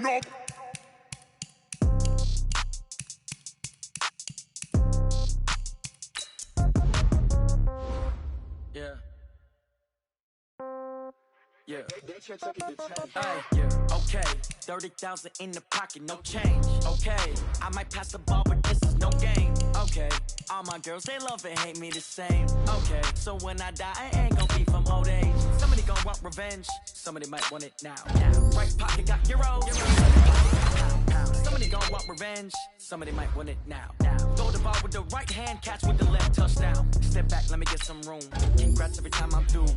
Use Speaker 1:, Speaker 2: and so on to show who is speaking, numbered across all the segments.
Speaker 1: up.
Speaker 2: Yeah. Yeah. Yeah. Okay. 30,000 in the pocket, no change. Okay. I might pass the ball, but this is no game. Okay. All my girls, they love and hate me the same. Okay. So when I die, I ain't gon' be from old age. Somebody gon' want revenge. Somebody might want it now. Right pocket got euros. Somebody gon' want revenge. Somebody might want it now. Throw the ball with the right hand, catch with the left, touchdown. Step back, let me get some room. Congrats every time I'm through.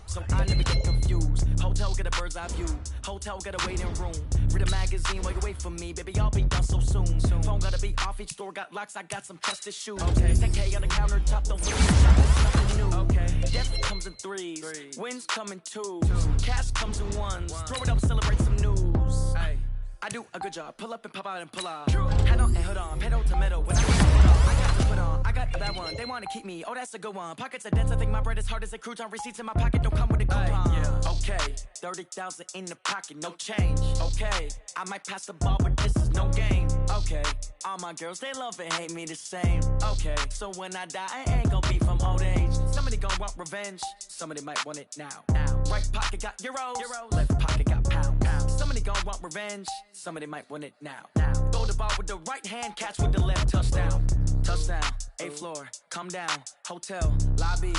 Speaker 2: So I never get confused. Hotel get a bird's eye view. Hotel get a waiting room. Read a magazine while you wait for me. Baby, I'll be done so soon. Phone gotta be off, each store got locks. I got some trusted shoes. Okay. 10K on the countertop, don't look at nothing new. Okay. Death comes in threes. Wins come in twos. Cash comes in ones. Throw it up, celebrate some news. Hey. I do a good job. Pull up and pop out and pull out. Head on and hood on. Pedal to metal. When I got to put on. I got that one. They want to keep me. Oh, that's a good one. Pockets are dense. I think my bread is hard as a crouton. Receipts in my pocket don't come with a coupon. Yeah. Okay. 30,000 in the pocket. No change. Okay. I might pass the ball, but this is no game. Okay. All my girls, they love and hate me the same. Okay. So when I die, I ain't gon' be from old age. Somebody gon' want revenge. Somebody might want it now. Right pocket got euros. Left pocket got pound. Somebody gon' want revenge. Somebody might want it now. Throw the ball with the right hand, catch with the left, touchdown. Touchdown, 8th floor, come down, hotel, lobby.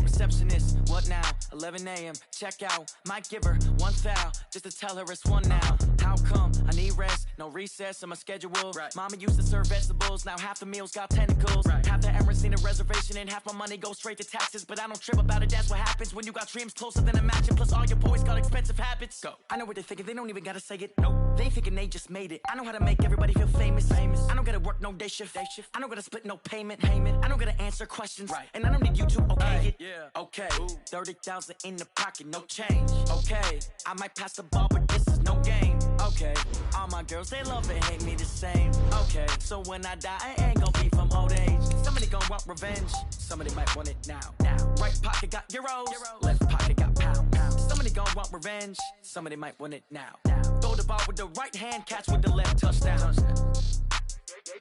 Speaker 2: Receptionist, what now? 11 a.m., check out. Might give her one foul, just to tell her it's one now. How come? I need rest, no recess in my schedule. Right. Mama used to serve vegetables, now half the meals got tentacles. Right. Half the Emirates need a reservation and half my money goes straight to taxes. But I don't trip about it, that's what happens when you got dreams closer than a matching. Plus all your boys got expensive habits. Go. I know what they're thinking, they don't even gotta say it. Nope. They thinking they just made it. I know how to make everybody feel famous. I don't gotta work no day shift. I don't gotta split no payment. I don't gotta answer questions. Right. And I don't need you to okay it. Yeah. Okay. 30,000 in the pocket, no change. Okay. I might pass the ball, but this is no game. Okay. All my girls, they love and hate me the same. Okay. So when I die, I ain't gon' be from old age. Somebody gon' want revenge. Somebody might want it now. Right pocket got euros. Left pocket got pound. Somebody gon' want revenge. Somebody might want it now. Throw the ball with the right hand, catch with the left, touchdown.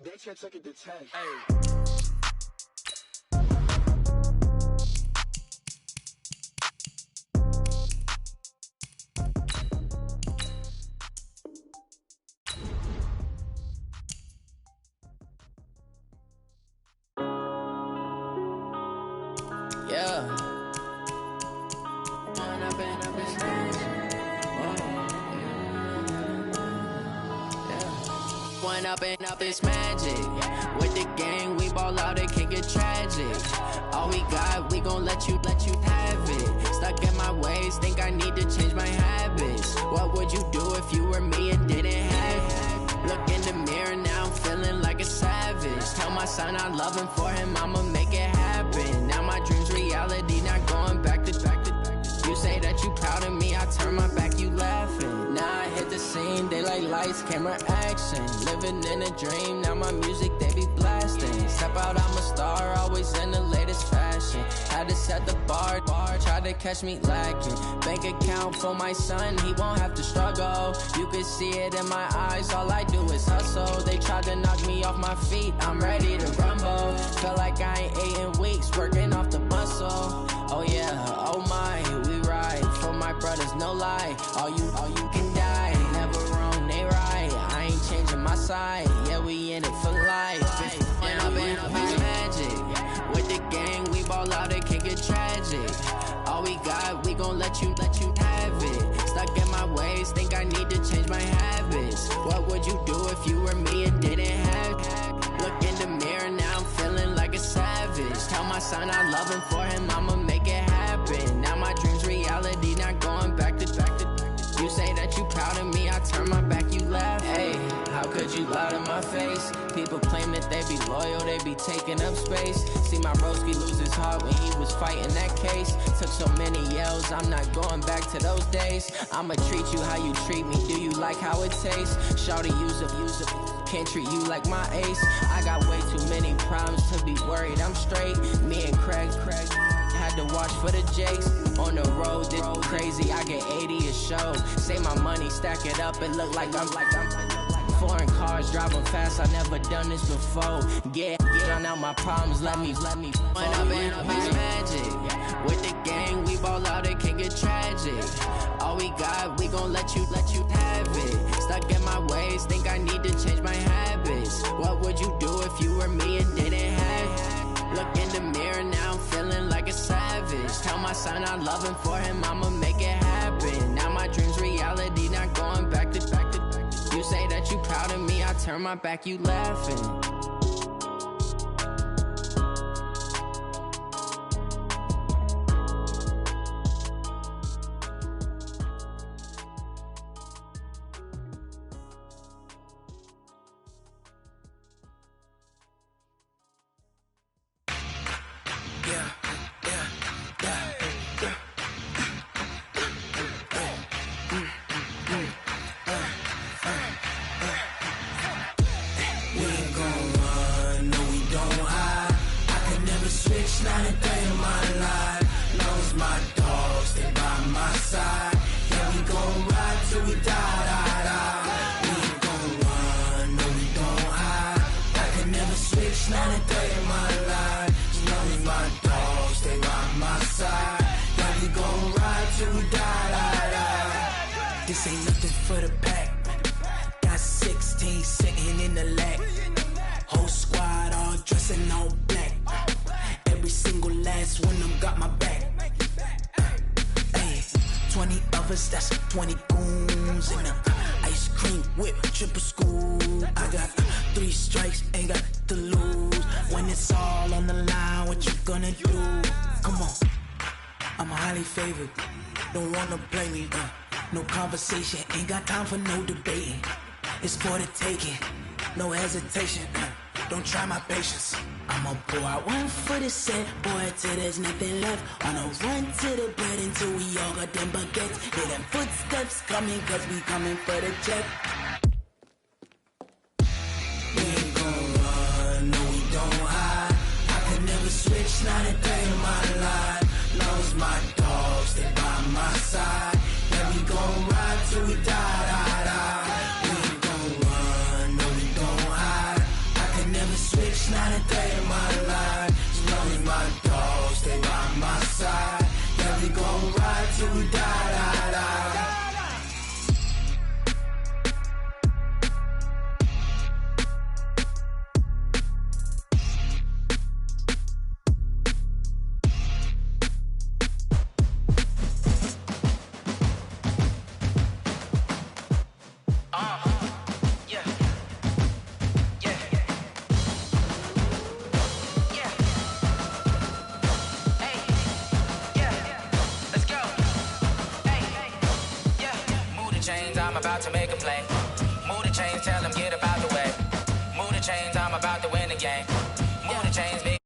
Speaker 1: They can't take it to 10.
Speaker 2: Hey.
Speaker 3: Yeah. One up and up is magic. With the gang, we ball out, it can get tragic. All we got, we gon' let you have it. Stuck in my ways, think I need to change my habits. What would you do if you were me and didn't have it? Look in the mirror, now I'm feeling like a savage. Tell my son I love him, for him I'ma make it happen. Now my dream's reality, not going back to. You say that you proud of me, I turn my back, you laughing. Now I hit the scene, daylight lights, camera action. Living in a dream, now my music, they be blasting. Step out, I'm a star, always in the latest fashion. Had to set the bar, try to catch me lacking. Bank account for my son, he won't have to struggle. You can see it in my eyes, all I do is hustle. They tried to knock me off my feet, I'm ready to rumble. Feel like I ain't ate in weeks, working off the muscle. Oh yeah, oh my, we ride for my brothers, no lie. All you can die, never wrong, they right. I ain't changing my side, yeah, we in it for life. And I've been magic. With the gang, we ball out, it can get tragic. All we got, we gon' let you have it. Stuck in my ways, think I need to change my habits. What would you do if you were me and didn't have it? Look in the mirror, now I'm feeling like a savage. Tell my son I love him, for him I'ma make it happen. Now my dream's reality, not going back to. You say that you proud of me, I turn my back, you laugh. Hey, how could you lie to my face? People claim that they be loyal, they be taking up space. See my broski lose his heart when he was fighting that case. Took so many yells, I'm not going back to those days. I'ma treat you how you treat me, do you like how it tastes? Shawty, use up, can't treat you like my ace. I got way too many problems to be worried, I'm straight. Me and Craig had had to watch for the jakes. On the road, this crazy, I get 80 a show. Say my money, stack it up, it look like I'm foreign cars, driving fast, I never done this before. Get out my problems, let me When I've been up is magic. With the gang, we ball out, it can get tragic. All we got, we gon' let you have it. Stuck in my ways, think I need to change my habits. What would you do if you were me and didn't have it? Look in the mirror, now I'm feeling like a savage. Tell my son I love him, for him I'ma make it happen. Now my dream's reality, not going back to. You say that you proud of me, I turn my back, you laughing.
Speaker 2: This ain't nothing for the pack. Got 16 sitting in the lag. Whole squad all dressing all black. Every single last one of them got my back. Hey, 20 of us, that's 20 goons in the ice cream whip, triple scoop. I got 3 strikes, ain't got to lose. When it's all on the line, what you gonna do? Come on, I'm highly favored. Don't wanna play me, no conversation, ain't got time for no debating. It's for the taking, no hesitation. Don't try my patience. I'ma pour out one for the set, boy, till there's nothing left. Wanna run to the bread until we all got them baguettes. Hear them footsteps coming, cause we coming for the check. We ain't gon' run, no we don't hide. I could never switch, not a day in my life. Long as my dogs stay by my side. Yeah, we gon' ride till we die. We ain't gon' run, no we don't hide. I could never switch, not a day in my life. As long as my dogs stay by my side. Yeah, we gon' ride till we die. I'm about to make a play. Move the chains, tell them get up out the way. Move the chains, I'm about to win the game. Move the chains, big.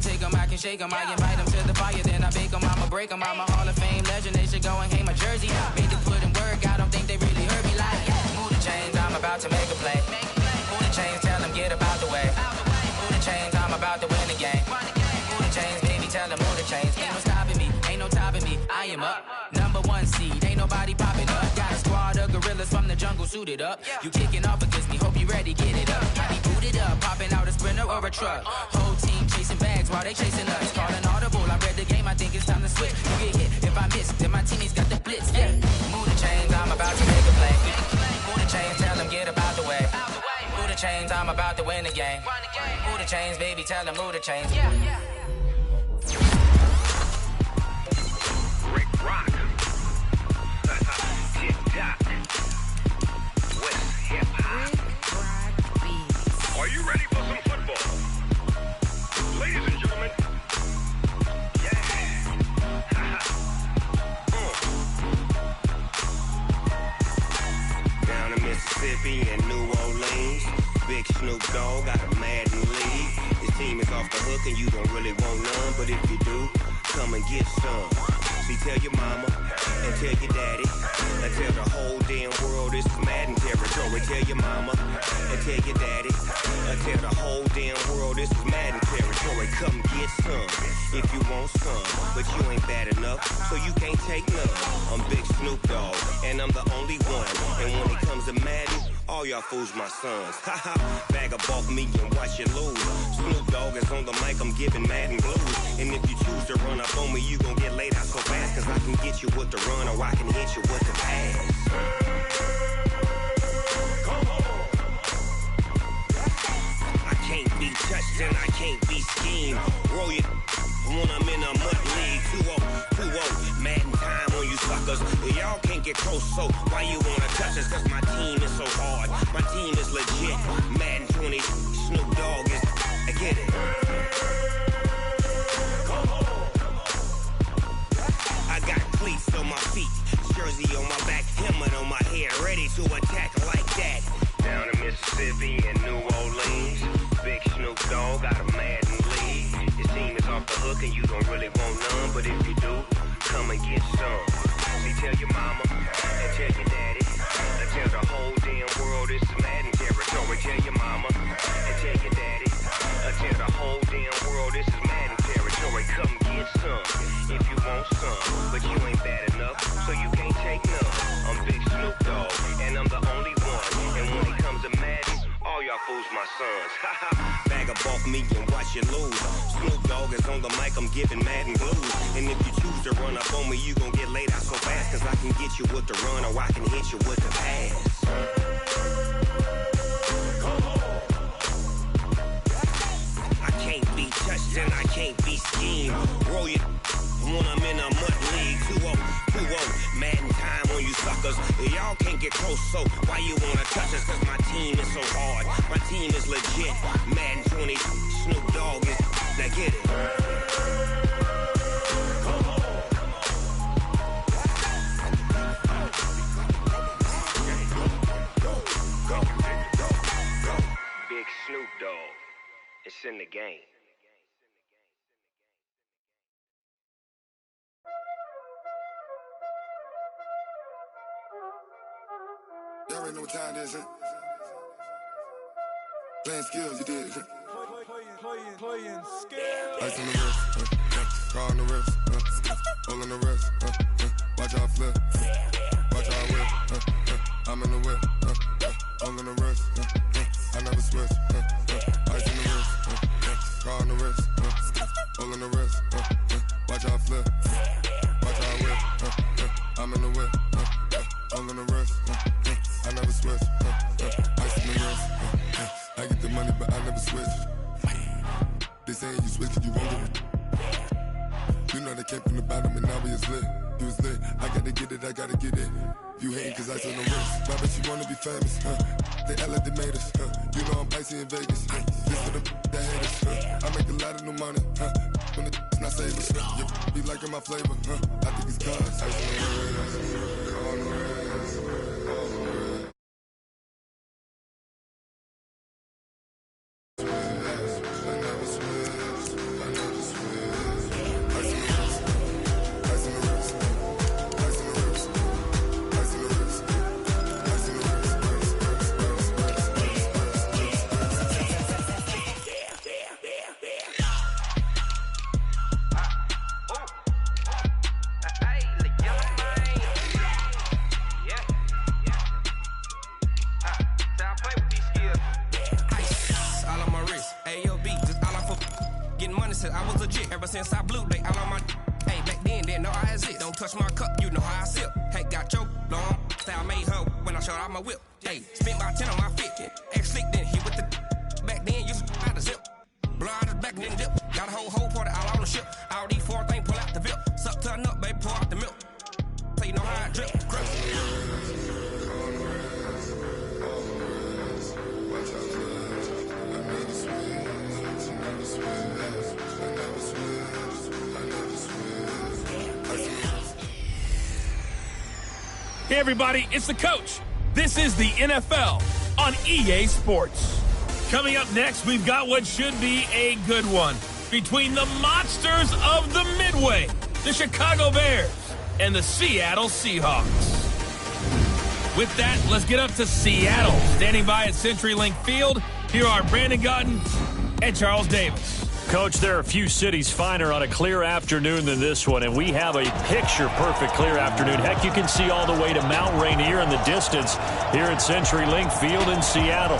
Speaker 2: Take them, I can shake them, I invite them to the fire, then I bake them, I'ma break them, I'm a Hall of Fame legend, they should go and hang my jersey. Made the put in work, I don't think they really heard me like, move the chains, I'm about to make a play. Move the chains, tell them get up out the way. Move the chains, I'm about to win the game. Move the chains, baby, tell them move the chains. Ain't no stopping me, ain't no topping me, I am up. Number 1 seed, ain't nobody popping up. Got a squad of gorillas from the jungle suited up. You kicking off against me, hope you ready, get it up. I be booted up, popping out a Sprinter or a truck. Whole team chasing bags while they chasing us. Calling audible, I read the game, I think it's time to switch. You get hit, if I miss, then my teammates got the blitz. Yeah, move the chains, I'm about to make a play. Move the chains, tell them get up out the way. Move the chains, I'm about to win the game. Move the chains, baby, tell them move the chains.
Speaker 4: Rick Rock. Tick tock. West Madden league. This team is off the hook and you don't really want none, but if you do, come and get some. See, tell your mama and tell your daddy and tell the whole damn world this is Madden territory. Tell your mama and tell your daddy and tell the whole damn world this is Madden territory. Come get some if you want some, but you ain't bad enough, so you can't take none. I'm Big Snoop Dogg, and I'm the only one. And when it comes to Madden, all y'all fools my sons. Haha, bag of off me and watch you lose. Snoop Dogg is on the mic, I'm giving Madden blues. And if you choose to run up on me, you gon' get laid out so fast, cause I can get you with the run or I can hit you with the pass. Come on. I can't be touched and I can't be schemed. Roll you when I'm in a mud league. 2-0, Madden time on you suckers. Y'all can't get close, so why you wanna touch us? Cause my team is so hard, my team is legit. Madden 20, Snoop Dogg is, I get it. Come on. I got cleats on my feet, jersey on my back, helmet on my head, ready to attack like that. Down in Mississippi and New Orleans, Big Snoop Dogg got a Madden league. Your team is off the hook and you don't really want none, but if you do, come and get some. See, tell your mama and tell your daddy and tell the whole damn world this is Madden territory. Tell your mama and tell your daddy and tell the whole damn world this is Madden territory. Come get some if you want some, but you ain't bad enough, so you can't take none. I'm Big Snoop Dogg, and I'm the only one. And when it comes to Madden, all y'all fools my sons. Haha, bag of off me and watch you lose. Snoop Dogg is on the mic, I'm giving Madden blues. And if you choose to run up on me, you gon' get laid out so fast, cause I can get you with the run or I can hit you with the pass. Come on. I can't be touched and I can't be schemed. Roll you when I'm in a mud league. 2-0, Madden time on you suckers. Y'all can't get close, so why you wanna touch us? Cause my team is so hard, my team is legit. Madden 20, Snoop Dogg is, now get it. Come on. Go. Big Snoop Dogg, it's in the game.
Speaker 1: Y'all already know what time it is, huh? Playing skills, you did, huh?
Speaker 5: Playing skills.
Speaker 1: Ice on the wrist, car on the wrist, hole on the wrist, watch how I flip, watch how I whip, I'm in the whip, hole on the wrist, I never switch, ice on the wrist, car on the wrist, hole on the wrist, watch how I flip, watch how I whip, I'm in the whip, hole on the wrist, I never switch, ice on the wrist, I get the money but I never switch. They saying you switch cause you won't get it. You know they came from the bottom and now we is lit. You was lit, I gotta get it, I gotta get it. You hating cause ice on the wrist. Why bet you wanna be famous, They act like they made us, You know I'm icy in Vegas, This for the that hate us, I make a lot of new money, When the not save us, You be liking my flavor, I think it's cause ice on the wrist, on the wrist, on the wrist.
Speaker 6: Since I blew, they all on my. Hey, back then, didn't know I had it. Don't touch my cup, you know how I sip. Hey, got your long style made her when I showed out my whip. Hey, spent about 10 on my fit. Ex slick, then hit with the. Back then, used to out the zip. Blow out the back, then dip. Got a whole party all on the ship. All these four things, pull out the VIP. Suck to a nut, baby, pour out the milk. So you know how I drip. Grip.
Speaker 5: Hey everybody, it's the coach. This is the NFL on EA Sports.
Speaker 7: Coming up next, we've got what should be a good one between the monsters of the Midway, the Chicago Bears, and the Seattle Seahawks. With that, let's get up to Seattle. Standing by at CenturyLink Field, here are Brandon Gaudin and Charles Davis.
Speaker 8: Coach, there are a few cities finer on a clear afternoon than this one, and we have a picture-perfect clear afternoon. Heck, you can see all the way to Mount Rainier in the distance here at CenturyLink Field in Seattle.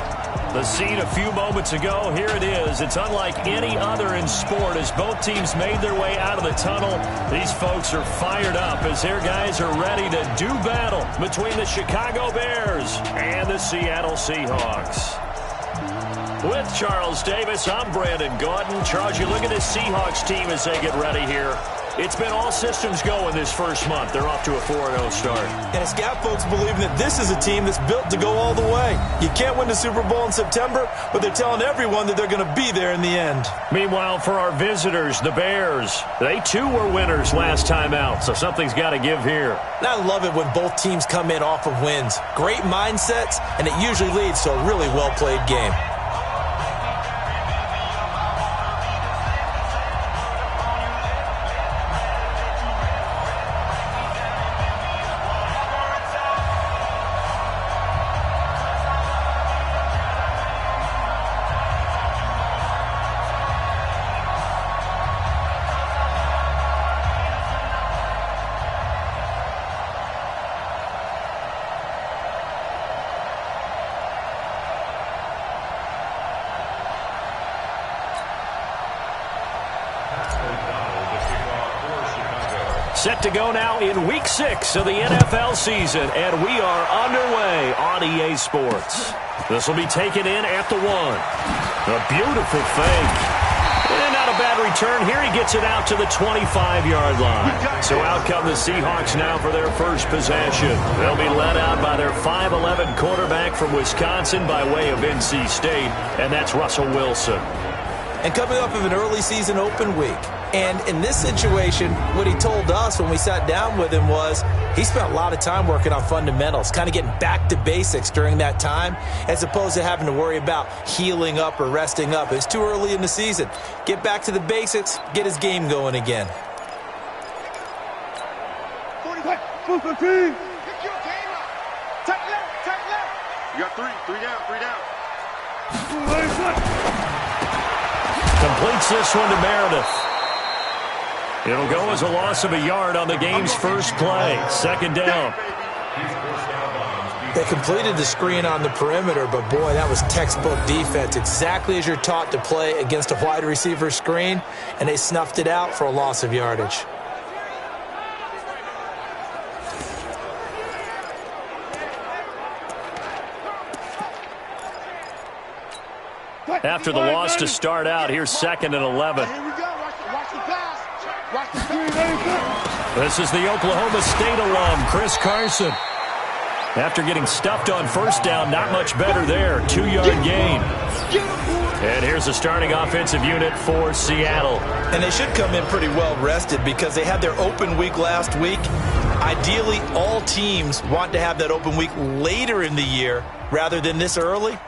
Speaker 8: The scene a few moments ago, here it is. It's unlike any other in sport as both teams made their way out of the tunnel. These folks are fired up as their guys are ready to do battle between the Chicago Bears and the Seattle Seahawks. With Charles Davis, I'm Brandon Gaudin. Charles, you look at this Seahawks team as they get ready here. It's been all systems go in this first month. They're off to a 4-0 start.
Speaker 9: And it's got folks believing that this is a team that's built to go all the way. You can't win the Super Bowl in September, but they're telling everyone that they're going to be there in the end.
Speaker 8: Meanwhile, for our visitors, the Bears, they too were winners last time out, so something's got to give here.
Speaker 9: And I love it when both teams come in off of wins. Great mindsets, and it usually leads to a really well-played game.
Speaker 8: Set to go now in Week 6 of the NFL season, and we are underway on EA Sports. This will be taken in at the 1. A beautiful fake. And not a bad return. Here he gets it out to the 25-yard line. So out come the Seahawks now for their first possession. They'll be led out by their 5'11 quarterback from Wisconsin by way of NC State, and that's Russell Wilson.
Speaker 9: And coming off of an early season open week. And in this situation, what he told us when we sat down with him was he spent a lot of time working on fundamentals, kind of getting back to basics during that time, as opposed to having to worry about healing up or resting up. It's too early in the season. Get back to the basics, get his game going again.
Speaker 5: 45, 15. Tight left. You got three down.
Speaker 8: Completes this one to Meredith. It'll go as a loss of a yard on the game's first play. Second down.
Speaker 9: They completed the screen on the perimeter, but boy, that was textbook defense. Exactly as you're taught to play against a wide receiver screen, and they snuffed it out for a loss of yardage.
Speaker 8: After the loss to start out, here's 2nd and 11.
Speaker 5: Here we go. Watch the pass. Watch the pass.
Speaker 8: This is the Oklahoma State alum, Chris Carson. After getting stuffed on first down, not much better there. 2-yard gain. And here's the starting offensive unit for Seattle.
Speaker 9: And they should come in pretty well rested because they had their open week last week. Ideally, all teams want to have that open week later in the year rather than this early.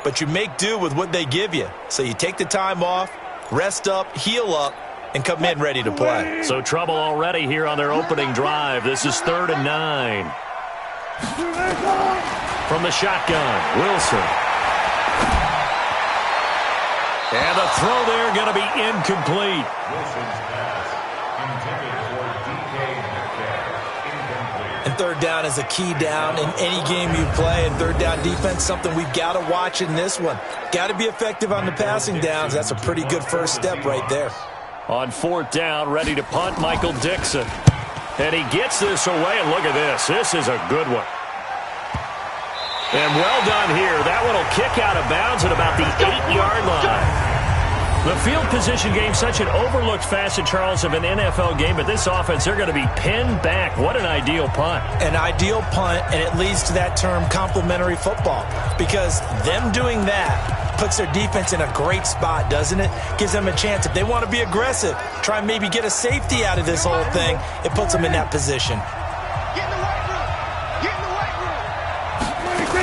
Speaker 9: But you make do with what they give you. So you take the time off, rest up, heal up, and come in ready to play.
Speaker 8: So trouble already here on their opening drive. This is 3rd and 9. From the shotgun, Wilson. And the throw there going to be incomplete.
Speaker 9: And 3rd down is a key down in any game you play. And 3rd down defense, something we've got to watch in this one. Got to be effective on the passing downs. That's a pretty good first step right there.
Speaker 8: On 4th down, ready to punt, Michael Dixon. And he gets this away, and look at this. This is a good one. And well done here. That one will kick out of bounds at about the 8-yard line. The field position game, such an overlooked facet, Charles, of an NFL game, but this offense, they're going to be pinned back. What an ideal punt.
Speaker 9: An ideal punt, and it leads to that term complementary football, because them doing that puts their defense in a great spot, doesn't it? Gives them a chance. If they want to be aggressive, try and maybe get a safety out of this whole thing, it puts them in that position.
Speaker 5: Get in the weight room. Get in the weight room.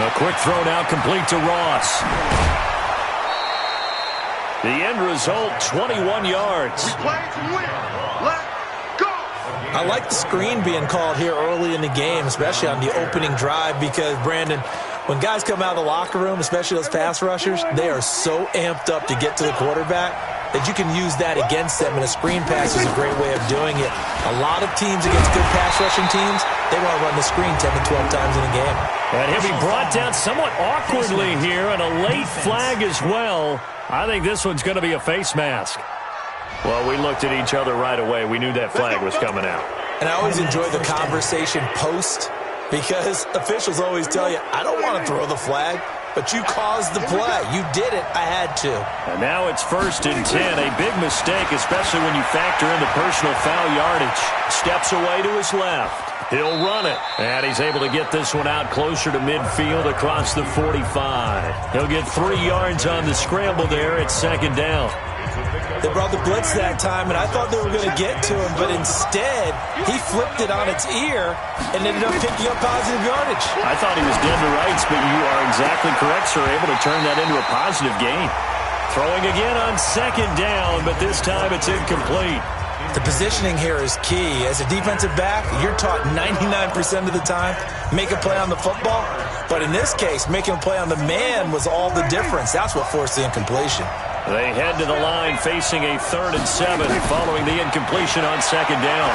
Speaker 8: A quick throw now complete to Ross. The end result, 21 yards.
Speaker 5: We play to win. Let's go.
Speaker 9: I like the screen being called here early in the game, especially on the opening drive, because, Brandon, when guys come out of the locker room, especially those pass rushers, they are so amped up to get to the quarterback that you can use that against them, and a screen pass is a great way of doing it. A lot of teams against good pass rushing teams, they want to run the screen 10 to 12 times in a game.
Speaker 8: And he'll be brought down somewhat awkwardly here, and a late flag as well. I think this one's going to be a face mask. Well, we looked at each other right away. We knew that flag was coming out.
Speaker 9: And I always enjoy the conversation post, because officials always tell you, I don't want to throw the flag, but you caused the play. You did it. I had to.
Speaker 8: And now it's 1st and 10. A big mistake, especially when you factor in the personal foul yardage. Steps away to his left. He'll run it. And he's able to get this one out closer to midfield across the 45. He'll get 3 yards on the scramble there at 2nd down.
Speaker 9: They brought the blitz that time, and I thought they were going to get to him, but instead, he flipped it on its ear and ended up picking up positive yardage.
Speaker 8: I thought he was dead to rights, but you are exactly correct, sir. Able to turn that into a positive gain. Throwing again on 2nd down, but this time it's incomplete.
Speaker 9: The positioning here is key. As a defensive back, you're taught 99% of the time, make a play on the football. But in this case, making a play on the man was all the difference. That's what forced the incompletion.
Speaker 8: They head to the line facing a 3rd and 7 following the incompletion on 2nd down.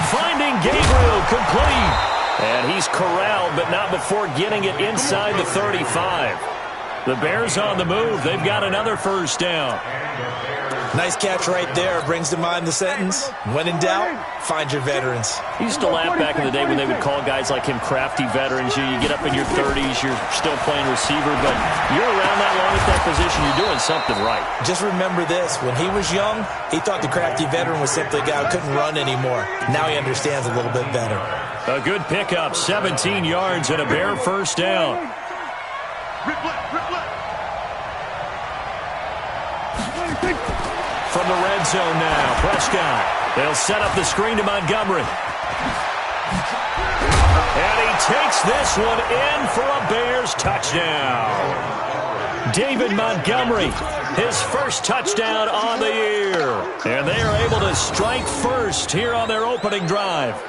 Speaker 8: Finding Gabriel complete. And he's corralled, but not before getting it inside the 35. The Bears on the move. They've got another 1st down.
Speaker 9: Nice catch right there. Brings to mind the sentence, when in doubt, find your veterans.
Speaker 8: He used to laugh back in the day when they would call guys like him crafty veterans. You get up in your 30s, you're still playing receiver, but you're around that long at that position, you're doing something right.
Speaker 9: Just remember this. When he was young, he thought the crafty veteran was simply a guy who couldn't run anymore. Now he understands a little bit better.
Speaker 8: A good pickup, 17 yards and a Bear 1st down. From the red zone now, Prescott. They'll set up the screen to Montgomery. And he takes this one in for a Bears touchdown. David Montgomery, his 1st touchdown on the year. And they are able to strike first here on their opening drive.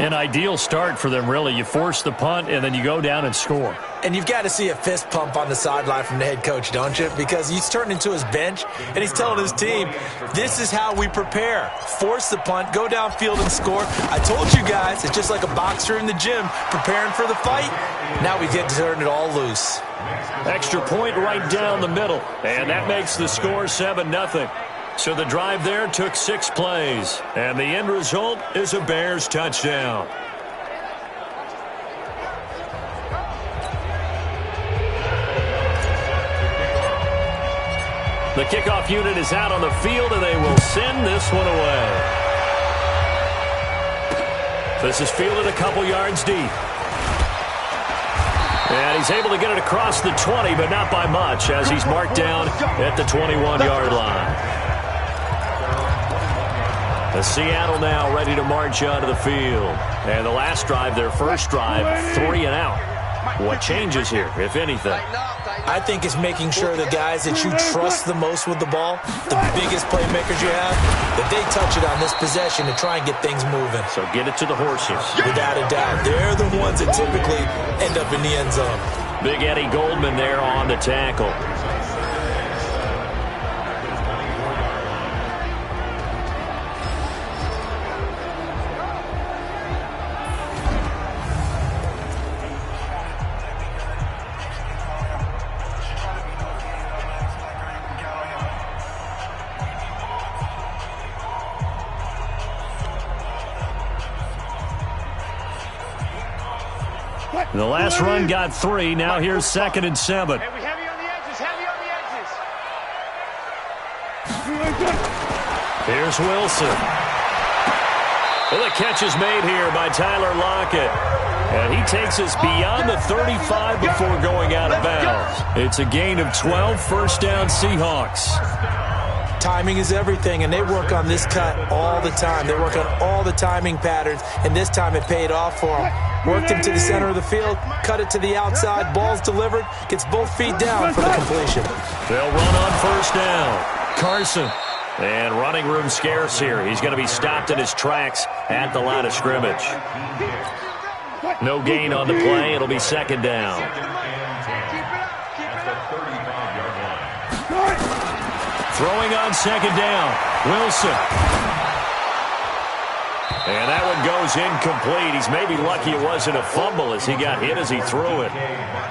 Speaker 8: An ideal start for them, really. You force the punt, and then you go down and score.
Speaker 9: And you've got to see a fist pump on the sideline from the head coach, don't you? Because he's turning into his bench, and he's telling his team, this is how we prepare. Force the punt, go downfield and score. I told you guys, it's just like a boxer in the gym preparing for the fight. Now we get to turn it all loose.
Speaker 8: Extra point right down the middle, and that makes the score 7-0. So the drive there took 6 plays, and the end result is a Bears touchdown. The kickoff unit is out on the field, and they will send this one away. This is fielded a couple yards deep. And he's able to get it across the 20, but not by much, as he's marked down at the 21-yard line. The Seattle now ready to march onto the field. And the last drive, their 1st drive, 3 and out. What changes here, if anything?
Speaker 9: I think it's making sure the guys that you trust the most with the ball, the biggest playmakers you have, that they touch it on this possession to try and get things moving.
Speaker 8: So get it to the horses.
Speaker 9: Without a doubt. They're the ones that typically end up in the end zone.
Speaker 8: Big Eddie Goldman there on the tackle. The last run got 3. Now here's 2nd and 7.
Speaker 5: Hey, we heavy on the edges, heavy on the edges.
Speaker 8: Here's Wilson. Well, the catch is made here by Tyler Lockett. And he takes us beyond the 35 before going out of bounds. It's a gain of 12, 1st down Seahawks.
Speaker 9: Timing is everything, and they work on this cut all the time. They work on all the timing patterns, and this time it paid off for them. Worked him to the center of the field, cut it to the outside, ball's delivered, gets both feet down for the completion.
Speaker 8: They'll run on first down. Carson. And running room scarce here. He's going to be stopped in his tracks at the line of scrimmage. No gain on the play. It'll be second down. Throwing on second down. Wilson. And that one goes incomplete. He's maybe lucky it wasn't a fumble as he got hit as he threw it.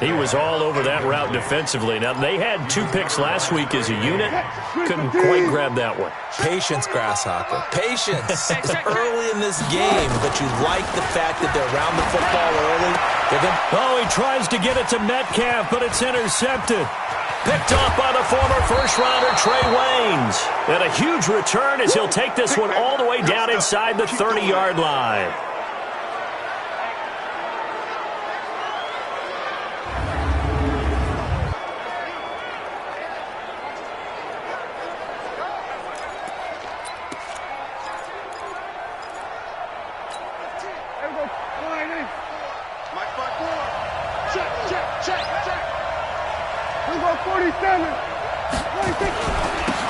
Speaker 8: He was all over that route defensively. Now, they had 2 picks last week as a unit. Couldn't quite grab that one.
Speaker 9: Patience, Grasshopper. Patience. It's early in this game, but you like the fact that they're around the football early.
Speaker 8: Oh, he tries to get it to Metcalf, but it's intercepted. Picked off by the former first-rounder Trey Waynes. And a huge return as he'll take this one all the way down inside the 30-yard line.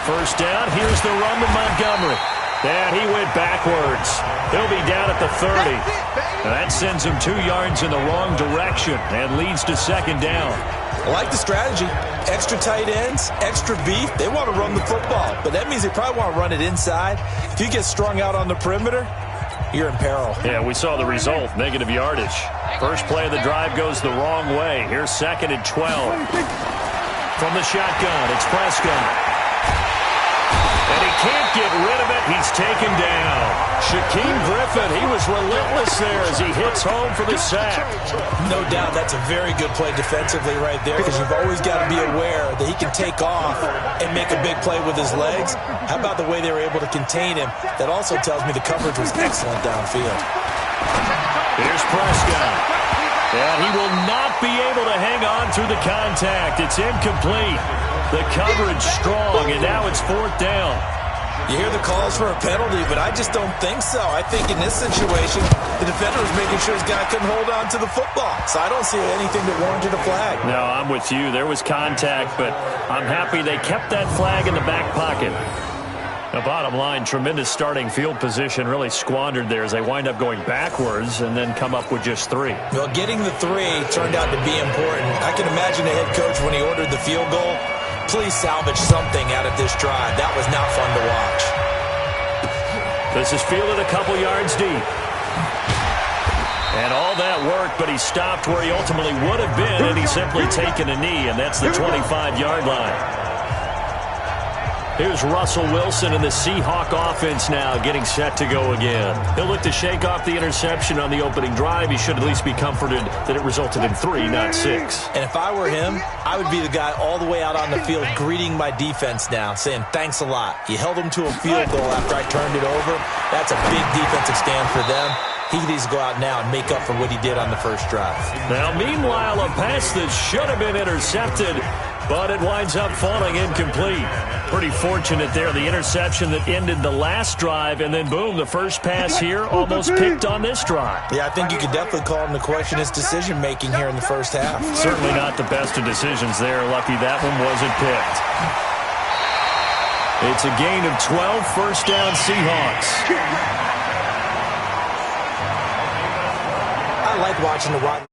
Speaker 8: First down, here's the run to Montgomery. And he went backwards. He'll be down at the 30. And that sends him 2 yards in the wrong direction and leads to second down.
Speaker 9: I like the strategy. Extra tight ends, extra beef. They want to run the football, but that means they probably want to run it inside. If you get strung out on the perimeter, you're in peril.
Speaker 8: Yeah, we saw the result, negative yardage. First play of the drive goes the wrong way. Here's second and 12. From the shotgun, it's Prescott. And he can't get rid of it. He's taken down. Shaquem Griffin, he was relentless there as he hits home for the sack.
Speaker 9: No doubt that's a very good play defensively right there because you've always got to be aware that he can take off and make a big play with his legs. How about the way they were able to contain him? That also tells me the coverage was excellent downfield.
Speaker 8: Here's Prescott. And he will not be able to hang on through the contact. It's incomplete. The coverage strong, and now it's fourth down.
Speaker 9: You hear the calls for a penalty, but I just don't think so. I think in this situation, the defender was making sure his guy couldn't hold on to the football. So I don't see anything that warranted a flag.
Speaker 8: No, I'm with you. There was contact, but I'm happy they kept that flag in the back pocket. Now, bottom line, tremendous starting field position really squandered there as they wind up going backwards and then come up with just 3.
Speaker 9: Well, getting the 3 turned out to be important. I can imagine the head coach when he ordered the field goal. Please salvage something out of this drive. That was not fun to watch.
Speaker 8: This is fielded a couple yards deep. And all that work, but he stopped where he ultimately would have been, and he's simply taken a knee, and that's the 25-yard line. Here's Russell Wilson and the Seahawk offense now getting set to go again. He'll look to shake off the interception on the opening drive. He should at least be comforted that it resulted in 3, not 6.
Speaker 9: And if I were him, I would be the guy all the way out on the field greeting my defense now, saying thanks a lot. You held them to a field goal after I turned it over. That's a big defensive stand for them. He needs to go out now and make up for what he did on the first drive.
Speaker 8: Now, meanwhile, a pass that should have been intercepted, but it winds up falling incomplete. Pretty fortunate there, the interception that ended the last drive, and then boom, the first pass here almost picked on this drive.
Speaker 9: Yeah, I think you could definitely call him to question his decision-making here in the first half.
Speaker 8: Certainly not the best of decisions there. Lucky that one wasn't picked. It's a gain of 12, first down Seahawks.
Speaker 9: I like watching the wide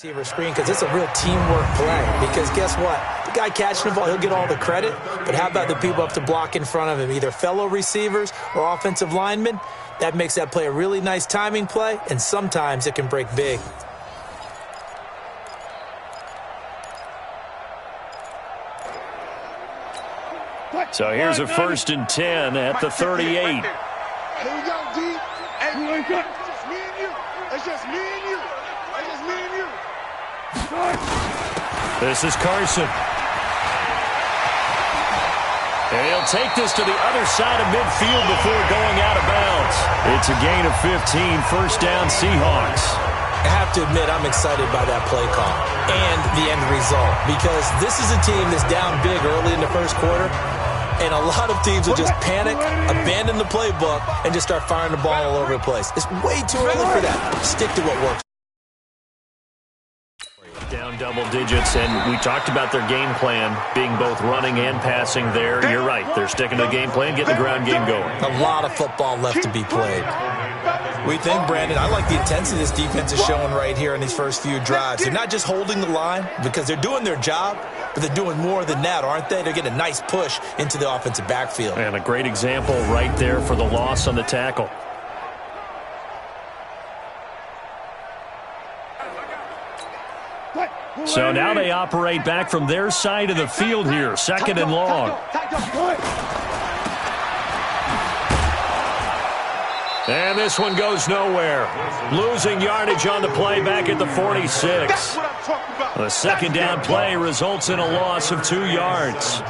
Speaker 9: receiver screen because it's a real teamwork play. Because guess what? The guy catching the ball, he'll get all the credit. But how about the people up to block in front of him, either fellow receivers or offensive linemen? That makes that play a really nice timing play, and sometimes it can break big.
Speaker 8: So here's a 1st and 10 at the 38.
Speaker 5: Here we go, D. Hey, it's just me and you. It's just me and you. It's just me and you.
Speaker 8: This is Carson. And he'll take this to the other side of midfield before going out of bounds. It's a gain of 15, 1st down Seahawks.
Speaker 9: I have to admit, I'm excited by that play call and the end result because this is a team that's down big early in the first quarter, and a lot of teams will just panic, abandon the playbook, and just start firing the ball all over the place. It's way too early for that. Stick to what works.
Speaker 8: Down double digits, and we talked about their game plan being both running and passing there. You're right. They're sticking to the game plan, getting the ground game going.
Speaker 9: A lot of football left to be played. We think, Brandon, I like the intensity this defense is showing right here in these first few drives. They're not just holding the line because they're doing their job, but they're doing more than that, aren't they? They're getting a nice push into the offensive backfield.
Speaker 8: And a great example right there for the loss on the tackle. So now they operate back from their side of the field here, 2nd and long. And this one goes nowhere. Losing yardage on the play back at the 46. The 2nd down play results in a loss of 2 yards.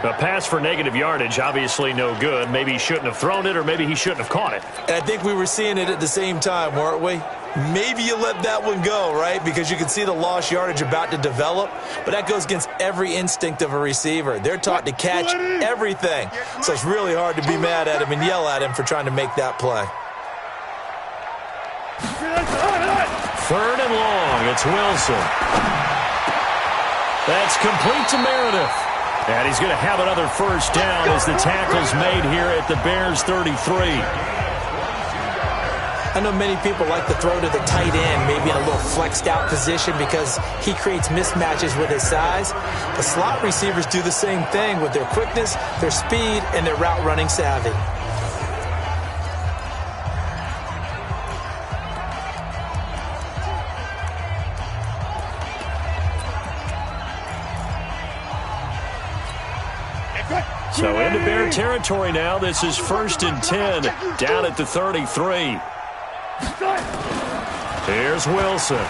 Speaker 8: A pass for negative yardage, obviously no good. Maybe he shouldn't have thrown it, or maybe he shouldn't have caught it.
Speaker 9: And I think we were seeing it at the same time, weren't we? Maybe you let that one go, right? Because you can see the lost yardage about to develop. But that goes against every instinct of a receiver. They're taught to catch everything. So it's really hard to be mad at him and yell at him for trying to make that play.
Speaker 8: 3rd and long. It's Wilson. That's complete to Meredith. And he's going to have another 1st down as the tackle's made here at the Bears' 33.
Speaker 9: I know many people like to throw to the tight end, maybe in a little flexed out position because he creates mismatches with his size. But slot receivers do the same thing with their quickness, their speed, and their route running savvy.
Speaker 8: So into Bear territory now. This is 1st and 10 down at the 33. Here's Wilson.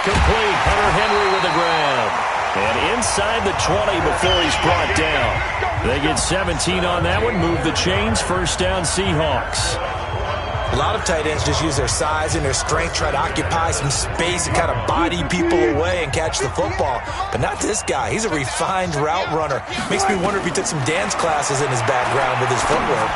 Speaker 8: Complete. Hunter Henry with the grab. And inside the 20 before he's brought down. They get 17 on that one. Move the chains. 1st down Seahawks.
Speaker 9: A lot of tight ends just use their size and their strength, try to occupy some space and kind of body people away and catch the football. But not this guy. He's a refined route runner. Makes me wonder if he took some dance classes in his background with his footwork.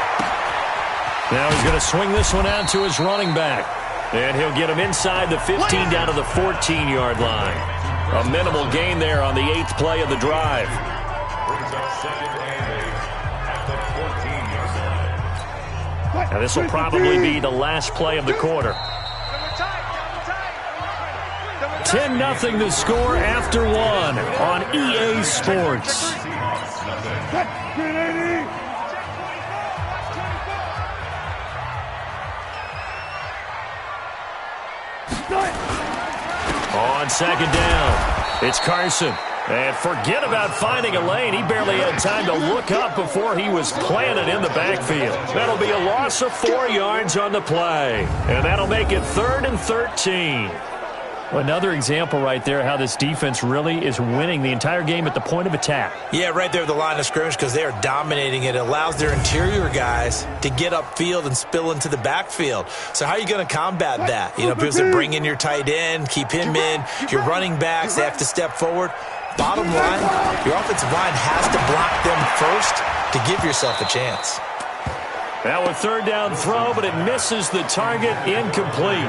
Speaker 8: Now he's going to swing this one out to his running back. And he'll get him inside the 15 down to the 14-yard line. A minimal gain there on the 8th play of the drive. Now this will probably be the last play of the quarter. 10-0 the score after 1 on EA Sports. On 2nd down, it's Carson. And forget about finding a lane. He barely had time to look up before he was planted in the backfield. That'll be a loss of 4 yards on the play. And that'll make it 3rd and 13. Another example right there how this defense really is winning the entire game at the point of attack.
Speaker 9: Yeah, right there at the line of scrimmage because they are dominating it. It allows their interior guys to get upfield and spill into the backfield. So how are you going to combat that? You know, because they bring in your tight end, keep him in, your running backs, they have to step forward. Bottom line, your offensive line has to block them first to give yourself a chance.
Speaker 8: Now a 3rd down throw, but it misses the target, incomplete.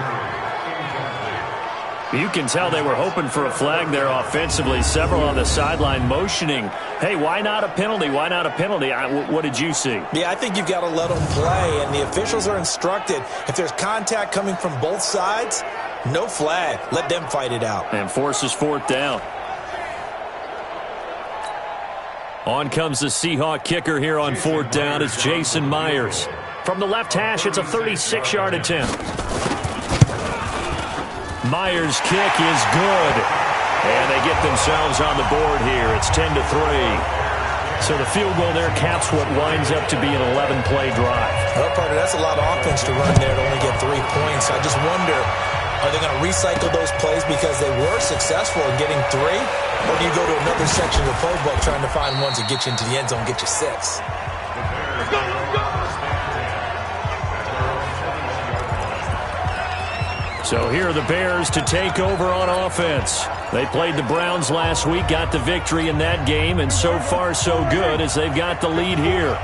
Speaker 8: You can tell they were hoping for a flag there offensively. Several on the sideline motioning, hey, why not a penalty? Why not a penalty? What did you see?
Speaker 9: Yeah, I think you've got to let them play, and the officials are instructed if there's contact coming from both sides, No flag. Let them fight it out.
Speaker 8: And forces fourth down. On comes the Seahawk kicker here on fourth down. It's Jason Myers. From the left hash, it's a 36-yard attempt. Myers' kick is good. And they get themselves on the board here. It's 10-3. So the field goal there caps what winds up to be an 11-play drive.
Speaker 9: Well, partner, that's a lot of offense to run there to only get 3 points. I just wonder, are they going to recycle those plays because they were successful in getting 3? Or do you go to another section of the playbook trying to find ones that get you into the end zone, get you 6?
Speaker 5: Let's go, let's go.
Speaker 8: So here are the Bears to take over on offense. They played the Browns last week, got the victory in that game, and so far so good as they've got the lead here.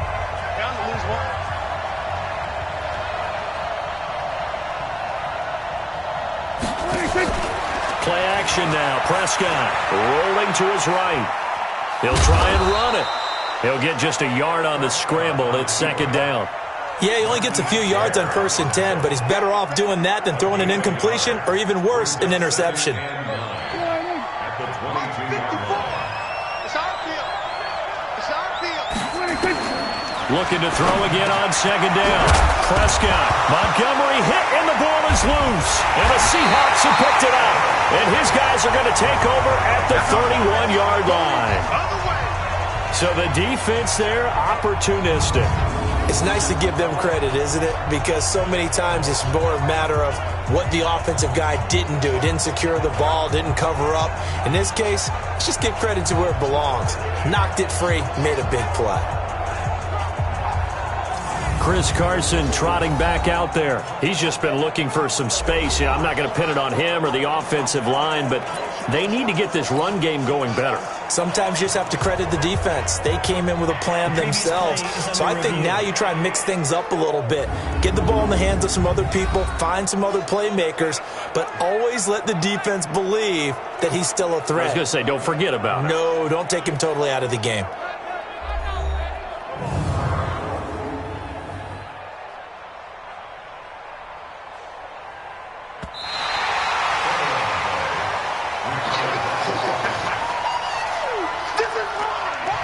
Speaker 8: Play action now. Prescott rolling to his right. He'll try and run it. He'll get just a yard on the scramble. It's second down.
Speaker 9: Yeah, he only gets a few yards on 1st and 10, but he's better off doing that than throwing an incompletion or even worse, an interception.
Speaker 8: Looking to throw again on second down. Prescott. Montgomery hit and the ball is loose. And the Seahawks have picked it up. And his guys are going to take over at the 31-yard line. So the defense there, opportunistic.
Speaker 9: It's nice to give them credit, isn't it? Because so many times it's more a matter of what the offensive guy didn't do. Didn't secure the ball, didn't cover up. In this case, let's just give credit to where it belongs. Knocked it free, made a big play.
Speaker 8: Chris Carson trotting back out there. He's just been looking for some space. I'm not going to pin it on him or the offensive line, but they need to get this run game going better.
Speaker 9: Sometimes you just have to credit the defense. They came in with a plan themselves. So I think now you try and mix things up a little bit. Get the ball in the hands of some other people, find some other playmakers, but always let the defense believe that he's still a threat.
Speaker 8: I was going to say, don't forget about it.
Speaker 9: No, don't take him totally out of the game.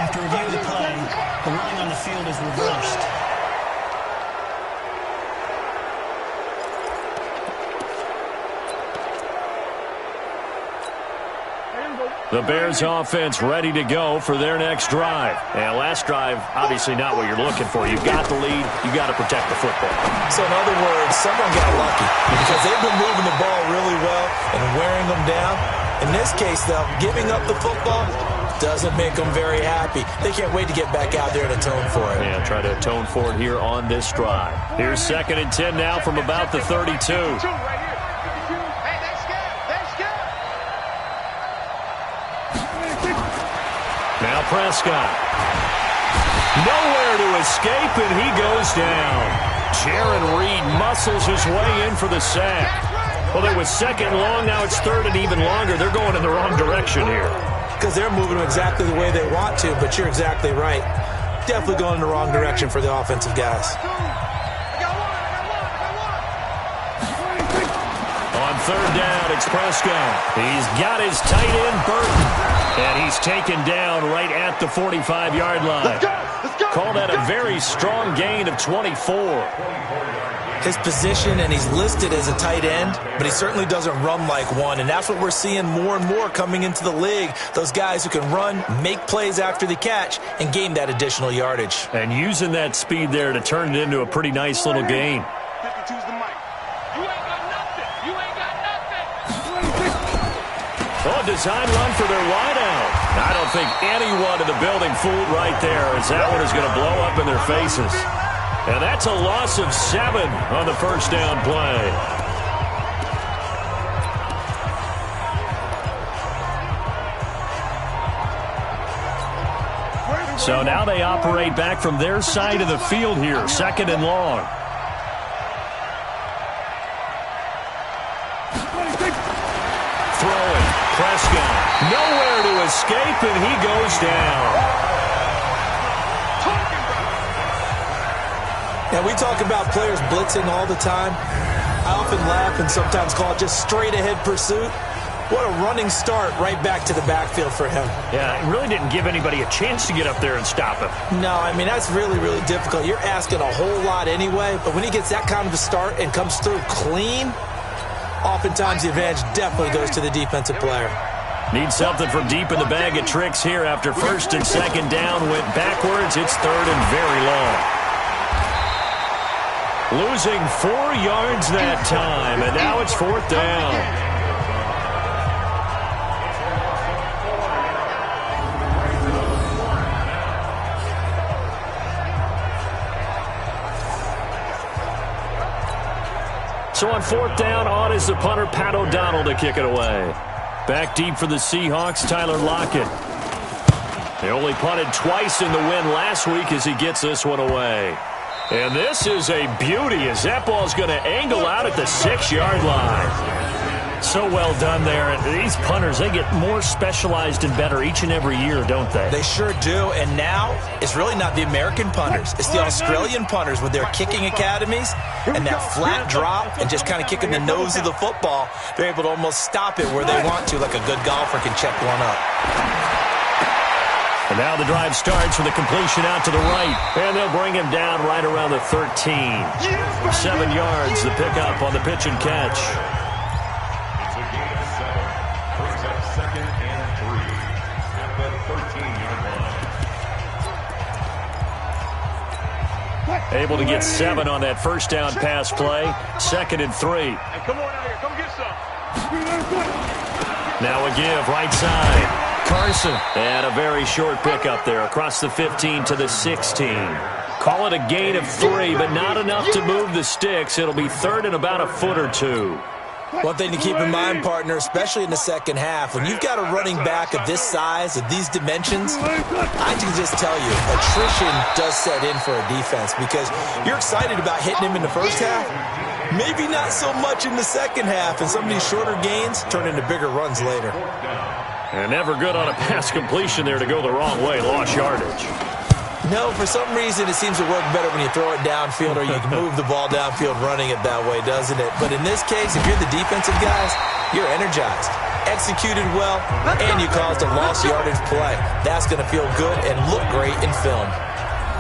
Speaker 10: After review of the play, the ruling on the field is reversed.
Speaker 8: The Bears offense ready to go for their next drive. And last drive, obviously not what you're looking for. You've got the lead. You've got to protect the football.
Speaker 9: So in other words, someone got lucky because they've been moving the ball really well and wearing them down. In this case, though, giving up the football doesn't make them very happy. They can't wait to get back out there and atone for it.
Speaker 8: Yeah, try to atone for it here on this drive. Here's 2nd and 10 now from about the 32. Now Prescott. Nowhere to escape, and he goes down. Jaron Reed muscles his way in for the sack. Well, it was 2nd and long. Now it's 3rd and even longer. They're going in the wrong direction here.
Speaker 9: Because they're moving them exactly the way they want to, but you're exactly right. Definitely going in the wrong direction for the offensive guys.
Speaker 8: On 3rd down, it's Prescott. He's got his tight end, Burton. And he's taken down right at the 45-yard line. Call that a very strong gain of 24.
Speaker 9: His position, and he's listed as a tight end, but he certainly doesn't run like one, and that's what we're seeing more and more coming into the league. Those guys who can run, make plays after the catch, and gain that additional yardage.
Speaker 8: And using that speed there to turn it into a pretty nice little gain. Oh, design run for their wideout. I don't think anyone in the building fooled right there, as that one is going to blow up in their faces. And that's a loss of 7 on the first down play. So now they operate back from their side of the field here, 2nd and long. Throwing, Prescott, nowhere to escape, and he goes down.
Speaker 9: Now, we talk about players blitzing all the time. I often laugh and sometimes call it just straight-ahead pursuit. What a running start right back to the backfield for him.
Speaker 8: Yeah, it really didn't give anybody a chance to get up there and stop him.
Speaker 9: No, I mean, that's really, really difficult. You're asking a whole lot anyway, but when he gets that kind of a start and comes through clean, oftentimes the advantage definitely goes to the defensive player.
Speaker 8: Need something from deep in the bag of tricks here after first and second down went backwards. It's third and very long. Losing 4 yards that time, and now it's fourth down. So on fourth down, on is the punter, Pat O'Donnell, to kick it away. Back deep for the Seahawks, Tyler Lockett. They only punted twice in the win last week as he gets this one away. And this is a beauty as that ball's going to angle out at the 6-yard line. So well done there. And these punters, they get more specialized and better each and every year, don't they?
Speaker 9: They sure do. And now it's really not the American punters. It's the Australian punters with their kicking academies and that flat drop and just kind of kicking the nose of the football. They're able to almost stop it where they want to, like a good golfer can check one up.
Speaker 8: And now the drive starts with a completion out to the right. And they'll bring him down right around the 13. 7 yards, the pickup on the pitch and catch. Able to get 7 on that first down pass play. 2nd and 3.
Speaker 5: Hey, come on out here. Come get some.
Speaker 8: Now a give, right side. Carson. And a very short pickup there across the 15 to the 16. Call it a gain of 3, but not enough to move the sticks. It'll be third and about a foot or 2.
Speaker 9: One thing to keep in mind, partner, especially in the second half, when you've got a running back of this size, of these dimensions, I can just tell you, attrition does set in for a defense because you're excited about hitting him in the first half, maybe not so much in the second half, and some of these shorter gains turn into bigger runs later.
Speaker 8: And never good on a pass completion there to go the wrong way, lost yardage.
Speaker 9: No, for some reason it seems to work better when you throw it downfield or you can move the ball downfield running it that way, doesn't it? But in this case, if you're the defensive guys, you're energized, executed well, and you caused a lost yardage play. That's going to feel good and look great in film.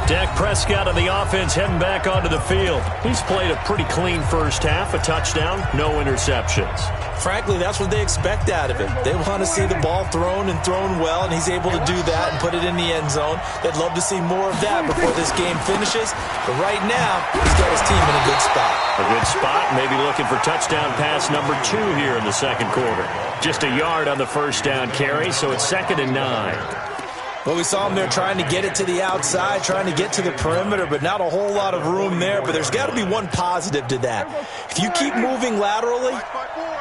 Speaker 8: Dak Prescott on the offense heading back onto the field. He's played a pretty clean first half, a touchdown, no interceptions.
Speaker 9: Frankly, that's what they expect out of him. They want to see the ball thrown and thrown well, and he's able to do that and put it in the end zone. They'd love to see more of that before this game finishes. But right now, he's got his team in a good spot.
Speaker 8: A good spot, maybe looking for touchdown pass number 2 here in the second quarter. Just a yard on the first down carry, so it's 2nd and 9.
Speaker 9: Well, we saw him there trying to get it to the outside, trying to get to the perimeter, but not a whole lot of room there. But there's got to be one positive to that. If you keep moving laterally,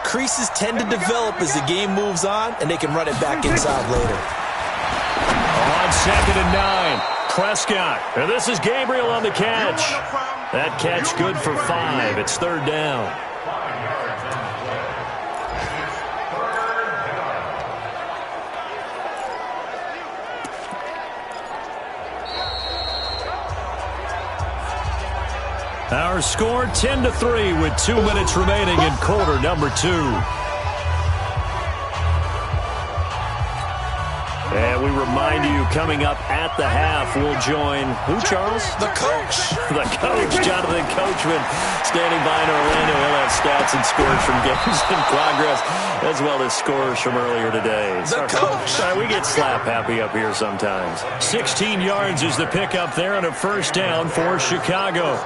Speaker 9: creases tend to develop as the game moves on, and they can run it back inside later.
Speaker 8: On 2nd and 9, Prescott. And this is Gabriel on the catch. That catch good for 5. It's 3rd down. Our score 10-3 with 2 minutes remaining in quarter number 2. And we remind you, coming up at the half, we'll join who, Charles?
Speaker 9: The coach.
Speaker 8: The coach, Jonathan Coachman, standing by in Orlando. He'll have stats and scores from games in progress, as well as scores from earlier today.
Speaker 9: The coach.
Speaker 8: We get slap happy up here sometimes. 16 yards is the pickup there on a first down for Chicago.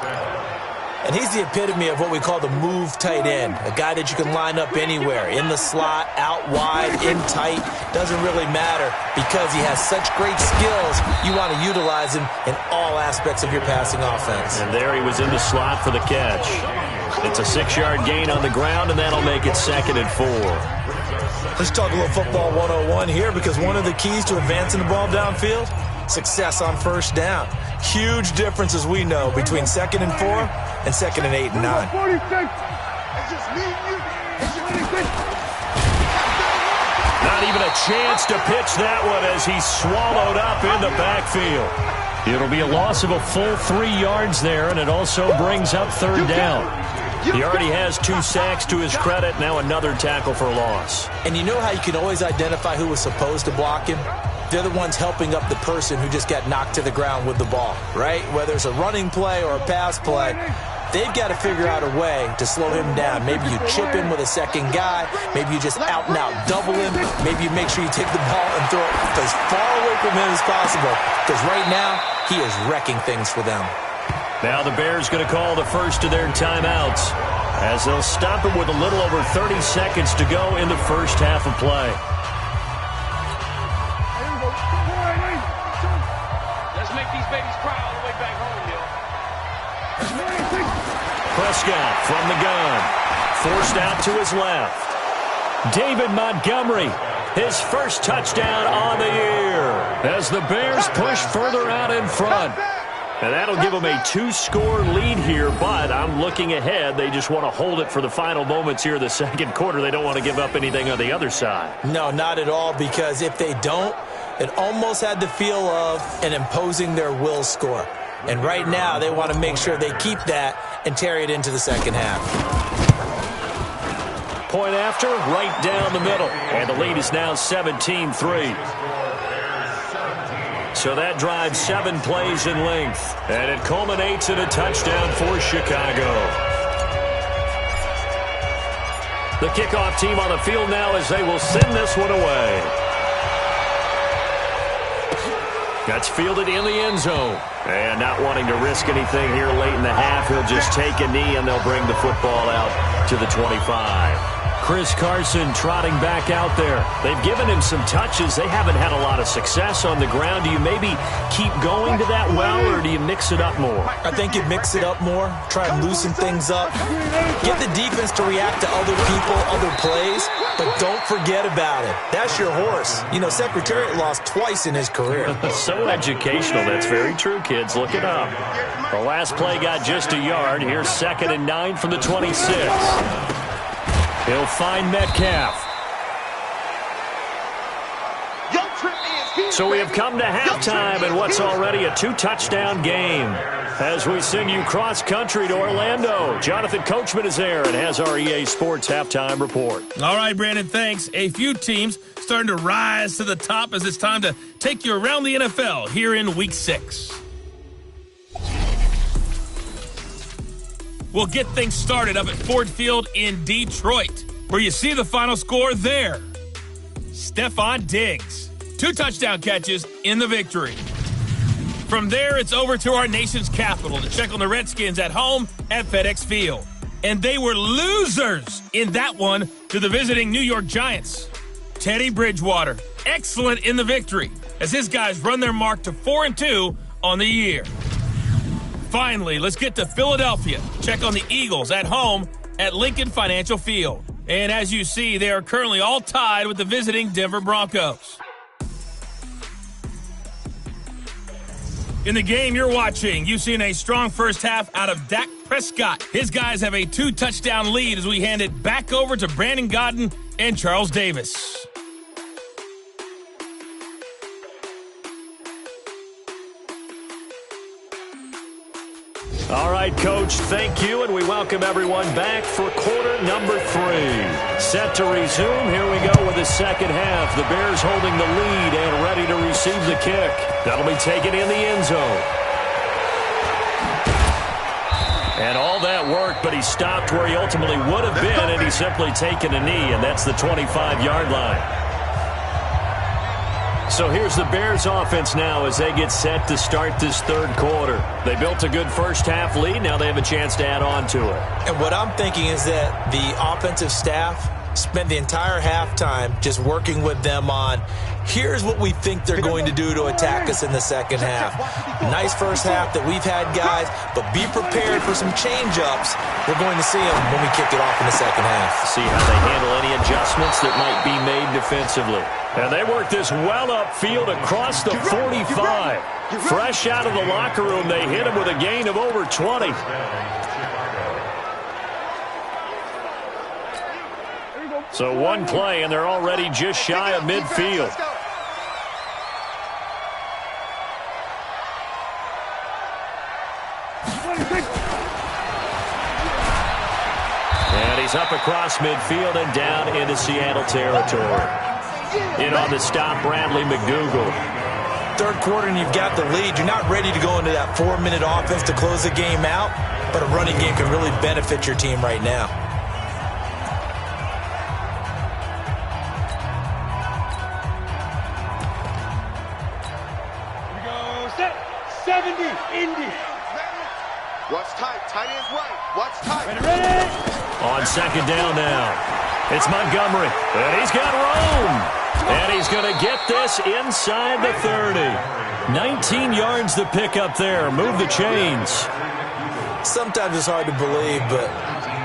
Speaker 9: And he's the epitome of what we call the move tight end, a guy that you can line up anywhere, in the slot, out wide, in tight, doesn't really matter because he has such great skills. You want to utilize him in all aspects of your passing offense.
Speaker 8: And there he was in the slot for the catch. It's a 6-yard gain on the ground, and that'll make it 2nd and 4.
Speaker 9: Let's talk a little football 101 here because one of the keys to advancing the ball downfield, success on first down. Huge difference, as we know, between 2nd and 4 and 2nd and 8 and 9.
Speaker 8: Not even a chance to pitch that one as he's swallowed up in the backfield. It'll be a loss of a full 3 yards there, and it also brings up 3rd down. He already has 2 sacks to his credit, now another tackle for loss.
Speaker 9: And you know how you can always identify who was supposed to block him? They're the ones helping up the person who just got knocked to the ground with the ball, right? Whether it's a running play or a pass play, they've got to figure out a way to slow him down. Maybe you chip him with a second guy. Maybe you just out-and-out double him. Maybe you make sure you take the ball and throw it as far away from him as possible. Because right now, he is wrecking things for them.
Speaker 8: Now the Bears going to call the first of their timeouts as they'll stop it with a little over 30 seconds to go in the first half of play.
Speaker 11: Let's make these babies cry all the way back home, yo.
Speaker 8: Prescott from the gun. Forced out to his left. David Montgomery, his first touchdown on the year as the Bears push further out in front. And that'll give them a 2-score lead here, but I'm looking ahead. They just want to hold it for the final moments here in the second quarter. They don't want to give up anything on the other side.
Speaker 9: No, not at all, because if they don't, it almost had the feel of an imposing their will score. And right now, they want to make sure they keep that and carry it into the second half.
Speaker 8: Point after, right down the middle. And the lead is now 17-3. So that drives 7 plays in length. And it culminates in a touchdown for Chicago. The kickoff team on the field now as they will send this one away. That's fielded in the end zone. And not wanting to risk anything here late in the half, he'll just take a knee and they'll bring the football out to the 25. Chris Carson trotting back out there. They've given him some touches. They haven't had a lot of success on the ground. Do you maybe keep going to that well, or do you mix it up more?
Speaker 9: I think you mix it up more, try and loosen things up. Get the defense to react to other people, other plays, but don't forget about it. That's your horse. You know, Secretariat lost twice in his career.
Speaker 8: So educational. That's very true, kids. Look it up. The last play got just a yard. Here's 2nd and 9 from the 26. He'll find Metcalf. So we have come to halftime in what's already a 2-touchdown game. As we send you cross-country to Orlando, Jonathan Coachman is there and has our EA Sports halftime report.
Speaker 7: All right, Brandon, thanks. A few teams starting to rise to the top as it's time to take you around the NFL here in Week 6. We'll get things started up at Ford Field in Detroit, where you see the final score there. Stephon Diggs, 2 touchdown catches in the victory. From there, it's over to our nation's capital to check on the Redskins at home at FedEx Field. And they were losers in that one to the visiting New York Giants. Teddy Bridgewater, excellent in the victory as his guys run their mark to 4-2 on the year. Finally, let's get to Philadelphia. Check on the Eagles at home at Lincoln Financial Field. And as you see, they are currently all tied with the visiting Denver Broncos. In the game you're watching, you've seen a strong first half out of Dak Prescott. His guys have a 2-touchdown lead as we hand it back over to Brandon Godden and Charles Davis.
Speaker 8: All right, Coach, thank you, and we welcome everyone back for quarter number 3. Set to resume. Here we go with the second half. The Bears holding the lead and ready to receive the kick. That'll be taken in the end zone. And all that work, but he stopped where he ultimately would have been, and he's simply taken a knee, and that's the 25-yard line. So here's the Bears offense now as they get set to start this third quarter. They built a good first half lead. Now they have a chance to add on to it.
Speaker 9: And what I'm thinking is that the offensive staff spent the entire halftime just working with them on, here's what we think they're going to do to attack us in the second half. Nice first half that we've had, guys, but be prepared for some change-ups. We're going to see them when we kick it off in the second half.
Speaker 8: See how they handle any adjustments that might be made defensively. And they work this well upfield across the 45. Fresh out of the locker room, they hit him with a gain of over 20. So one play, and they're already just shy of midfield. he's up across midfield and down into Seattle territory. In on the stop, Bradley McDougal.
Speaker 9: Third quarter and you've got the lead. You're not ready to go into that 4-minute offense to close the game out, but a running game can really benefit your team right now.
Speaker 5: Here we go. Set. 70. Indy. What's tight? Tight ends right. What's tight? Ready.
Speaker 8: On second down now. It's Montgomery. And he's got room. And he's going to get this inside the 30. 19 yards to pick up there. Move the chains.
Speaker 9: Sometimes it's hard to believe, but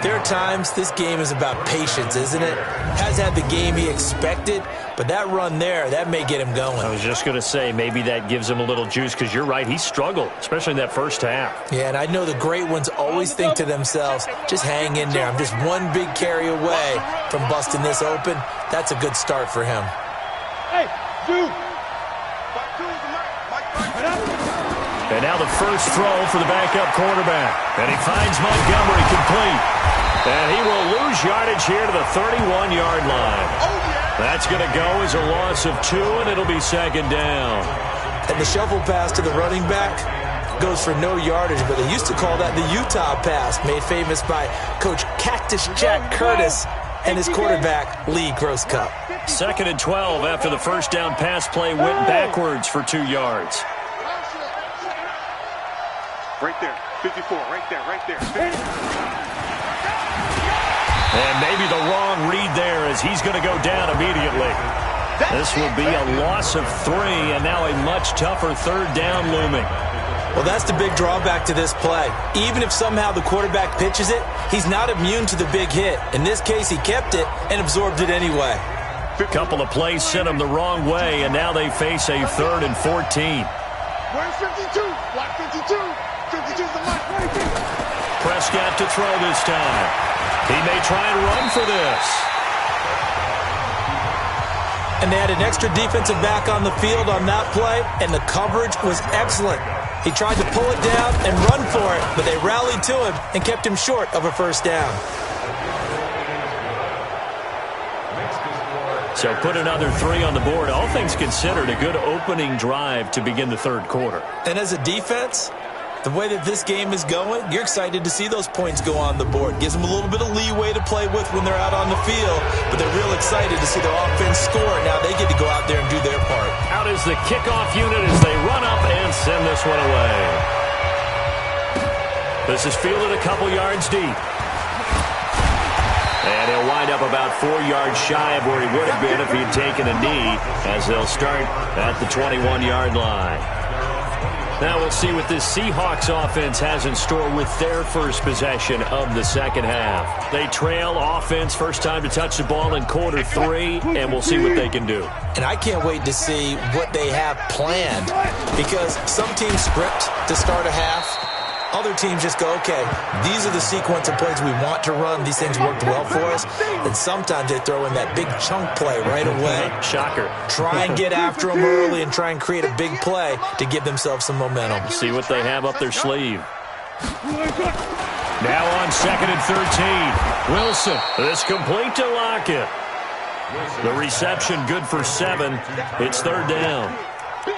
Speaker 9: there are times this game is about patience, isn't it? Has had the game he expected, but that run there, that may get him going.
Speaker 8: I was just going to say, maybe that gives him a little juice, because you're right, he struggled, especially in that first half.
Speaker 9: Yeah, and I know the great ones always think to themselves, just hang in there. I'm just one big carry away from busting this open. That's a good start for him.
Speaker 5: Hey, dude.
Speaker 8: And now the first throw for the backup quarterback. And he finds Montgomery complete. And he will lose yardage here to the 31-yard line. That's going to go as a loss of 2, and it'll be second down.
Speaker 9: And the shovel pass to the running back goes for no yardage, but they used to call that the Utah pass, made famous by Coach Cactus Jack Curtis and his quarterback, Lee Grosscup.
Speaker 8: Second and 12 after the first down pass play went backwards for 2 yards.
Speaker 5: Right there. 54. Right there. Right there.
Speaker 8: And maybe the wrong read there as he's going to go down immediately. This will be a loss of 3, and now a much tougher third down looming.
Speaker 9: Well, that's the big drawback to this play. Even if somehow the quarterback pitches it, he's not immune to the big hit. In this case, he kept it and absorbed it anyway.
Speaker 8: A couple of plays sent him the wrong way, and now they face a 3rd and 14.
Speaker 5: Where's 52? Block 52. 52's the mark.
Speaker 8: Prescott to throw this time. He may try and run for this.
Speaker 9: And they had an extra defensive back on the field on that play, and the coverage was excellent. He tried to pull it down and run for it, but they rallied to him and kept him short of a first down.
Speaker 8: So put another 3 on the board. All things considered, a good opening drive to begin the third quarter.
Speaker 9: And as a defense, the way that this game is going, you're excited to see those points go on the board. Gives them a little bit of leeway to play with when they're out on the field, but they're real excited to see their offense score. Now they get to go out there and do their part.
Speaker 8: Out is the kickoff unit as they run up and send this one away. This is fielded a couple yards deep. And he'll wind up about 4 yards shy of where he would have been if he'd taken a knee, as they'll start at the 21-yard line. Now we'll see what this Seahawks offense has in store with their first possession of the second half. They trail offense, first time to touch the ball in quarter 3, and we'll see what they can do.
Speaker 9: And I can't wait to see what they have planned, because some teams script to start a half. Other teams just go, okay, these are the sequence of plays we want to run. These things worked well for us. And sometimes they throw in that big chunk play right away.
Speaker 8: Shocker.
Speaker 9: Try and get after them early and try and create a big play to give themselves some momentum.
Speaker 8: See what they have up their sleeve. Now on second and 13. Wilson. This complete to Lockett. The reception good for 7. It's third down.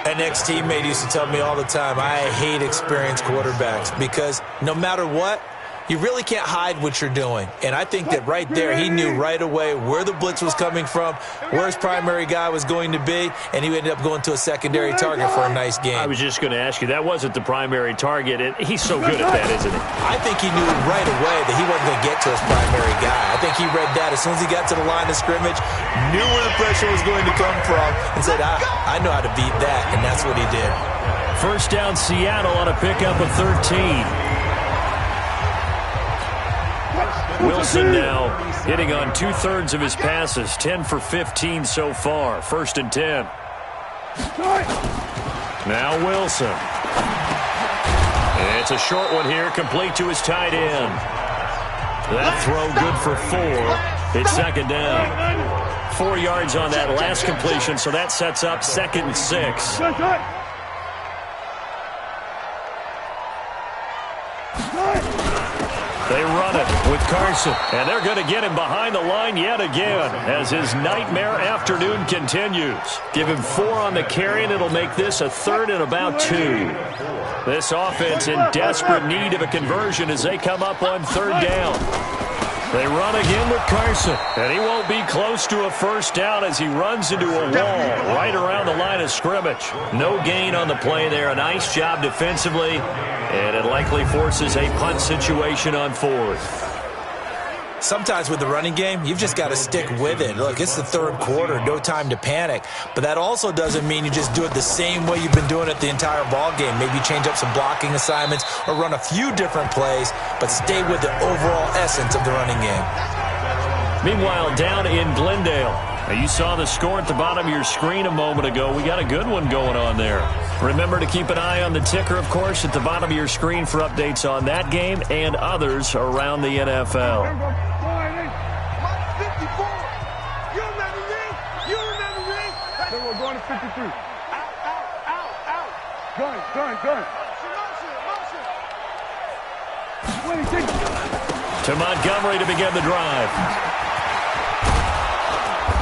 Speaker 9: An ex-teammate used to tell me all the time, I hate experienced quarterbacks because no matter what, you really can't hide what you're doing. And I think that right there, he knew right away where the blitz was coming from, where his primary guy was going to be, and he ended up going to a secondary target for a nice game.
Speaker 8: I was just going to ask you, that wasn't the primary target, and he's so good at that, isn't he?
Speaker 9: I think he knew right away that he wasn't going to get to his primary guy. I think he read that as soon as he got to the line of scrimmage, knew where the pressure was going to come from, and said, I know how to beat that, and that's what he did.
Speaker 8: First down, Seattle on a pickup of 13. Wilson now hitting on 2/3 of his passes, 10 for 15 so far. First and 10. Now Wilson. It's a short one here, complete to his tight end. That throw good for 4. It's second down. 4 yards on that last completion, so that sets up second and 6. They run it with Carson, and they're going to get him behind the line yet again as his nightmare afternoon continues. Give him 4 on the carry, and it'll make this a 3rd and about 2. This offense in desperate need of a conversion as they come up on 3rd down. They run again with Carson, and he won't be close to a first down as he runs into a wall right around the line of scrimmage. No gain on the play there. A nice job defensively, and it likely forces a punt situation on 4th.
Speaker 9: Sometimes with the running game, you've just got to stick with it. Look, it's the 3rd quarter, no time to panic. But that also doesn't mean you just do it the same way you've been doing it the entire ball game. Maybe change up some blocking assignments or run a few different plays, but stay with the overall essence of the running game.
Speaker 8: Meanwhile, down in Glendale, you saw the score at the bottom of your screen a moment ago. We got a good one going on there. Remember to keep an eye on the ticker, of course, at the bottom of your screen for updates on that game and others around the NFL.
Speaker 5: We're going to 53. Out. Gun.
Speaker 8: To Montgomery to begin the drive.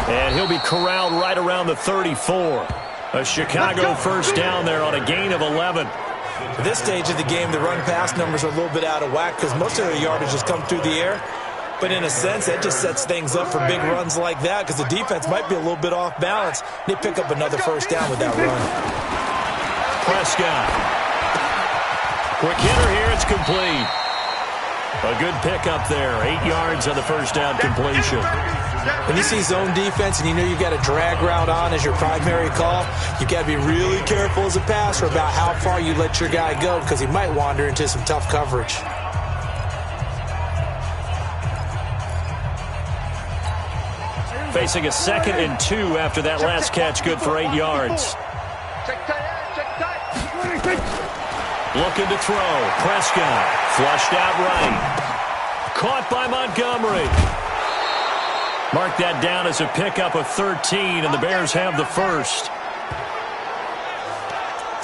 Speaker 8: And he'll be corralled right around the 34. A Chicago first down there on a gain of 11.
Speaker 9: At this stage of the game, the run-pass numbers are a little bit out of whack because most of their yardage has come through the air. But in a sense, that just sets things up for big runs like that because the defense might be a little bit off balance. They pick up another first down with that run.
Speaker 8: Prescott. Quick hitter here. It's complete. A good pickup there. 8 yards on the first down completion.
Speaker 9: When you see zone defense and you know you've got a drag route on as your primary call, you've got to be really careful as a passer about how far you let your guy go because he might wander into some tough coverage.
Speaker 8: Facing a 2nd and 2 after that last catch, good for 8 yards. Looking to throw. Prescott flushed out right. Caught by Montgomery. Mark that down as a pickup of 13, and the Bears have the first.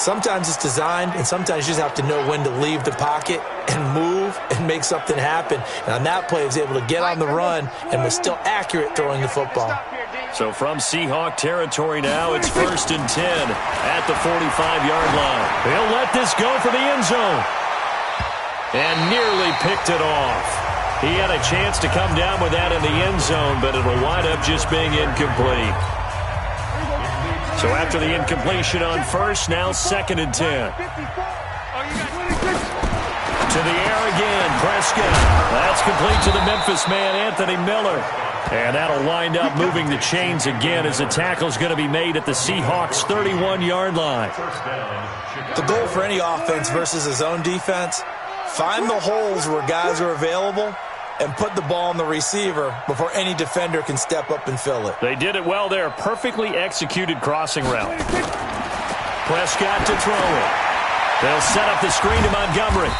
Speaker 9: Sometimes it's designed, and sometimes you just have to know when to leave the pocket and move and make something happen. And on that play, he was able to get on the run and was still accurate throwing the football.
Speaker 8: So from Seahawk territory now, it's 1st and 10 at the 45-yard line. He'll let this go for the end zone. And nearly picked it off. He had a chance to come down with that in the end zone, but it'll wind up just being incomplete. So after the incompletion on first, now 2nd and 10. To the air again, Prescott. That's complete to the Memphis man, Anthony Miller. And that'll wind up moving the chains again as the tackle's going to be made at the Seahawks' 31-yard line.
Speaker 9: The goal for any offense versus a zone defense, find the holes where guys are available and put the ball on the receiver before any defender can step up and fill it.
Speaker 8: They did it well there. Perfectly executed crossing route. Prescott to throw it. They'll set up the screen to Montgomery.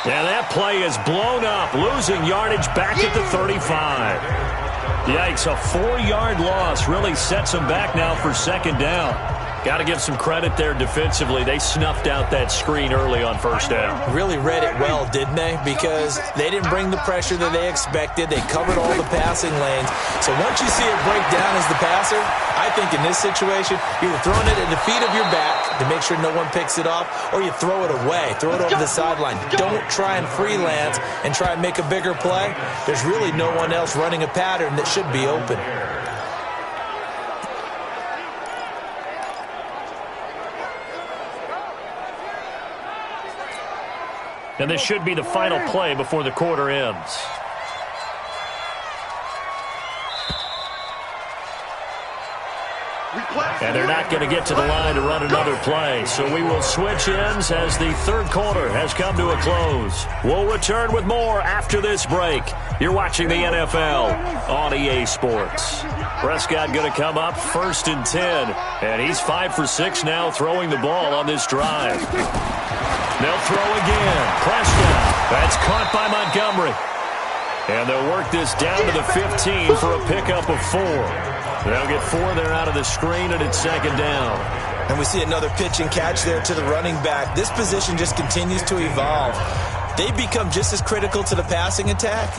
Speaker 8: And that play is blown up, losing yardage back at the 35. Yikes, a 4-yard loss really sets them back now for 2nd down. Got to give some credit there defensively. They snuffed out that screen early on first down.
Speaker 9: Really read it well, didn't they? Because they didn't bring the pressure that they expected. They covered all the passing lanes. So once you see it break down as the passer, I think in this situation, you're either throwing it at the feet of your back to make sure no one picks it off, or you throw it away. Throw it over the sideline. Don't try and freelance and try and make a bigger play. There's really no one else running a pattern that should be open.
Speaker 8: And this should be the final play before the quarter ends. And they're not going to get to the line to run another play. So we will switch ends as the 3rd quarter has come to a close. We'll return with more after this break. You're watching the NFL on EA Sports. Prescott going to come up 1st and 10. And he's 5 for 6 now throwing the ball on this drive. They'll throw again. Prescott. That's caught by Montgomery. And they'll work this down to the 15 for a pickup of 4. They'll get 4 there out of the screen, and it's 2nd down.
Speaker 9: And we see another pitch and catch there to the running back. This position just continues to evolve. they become just as critical to the passing attack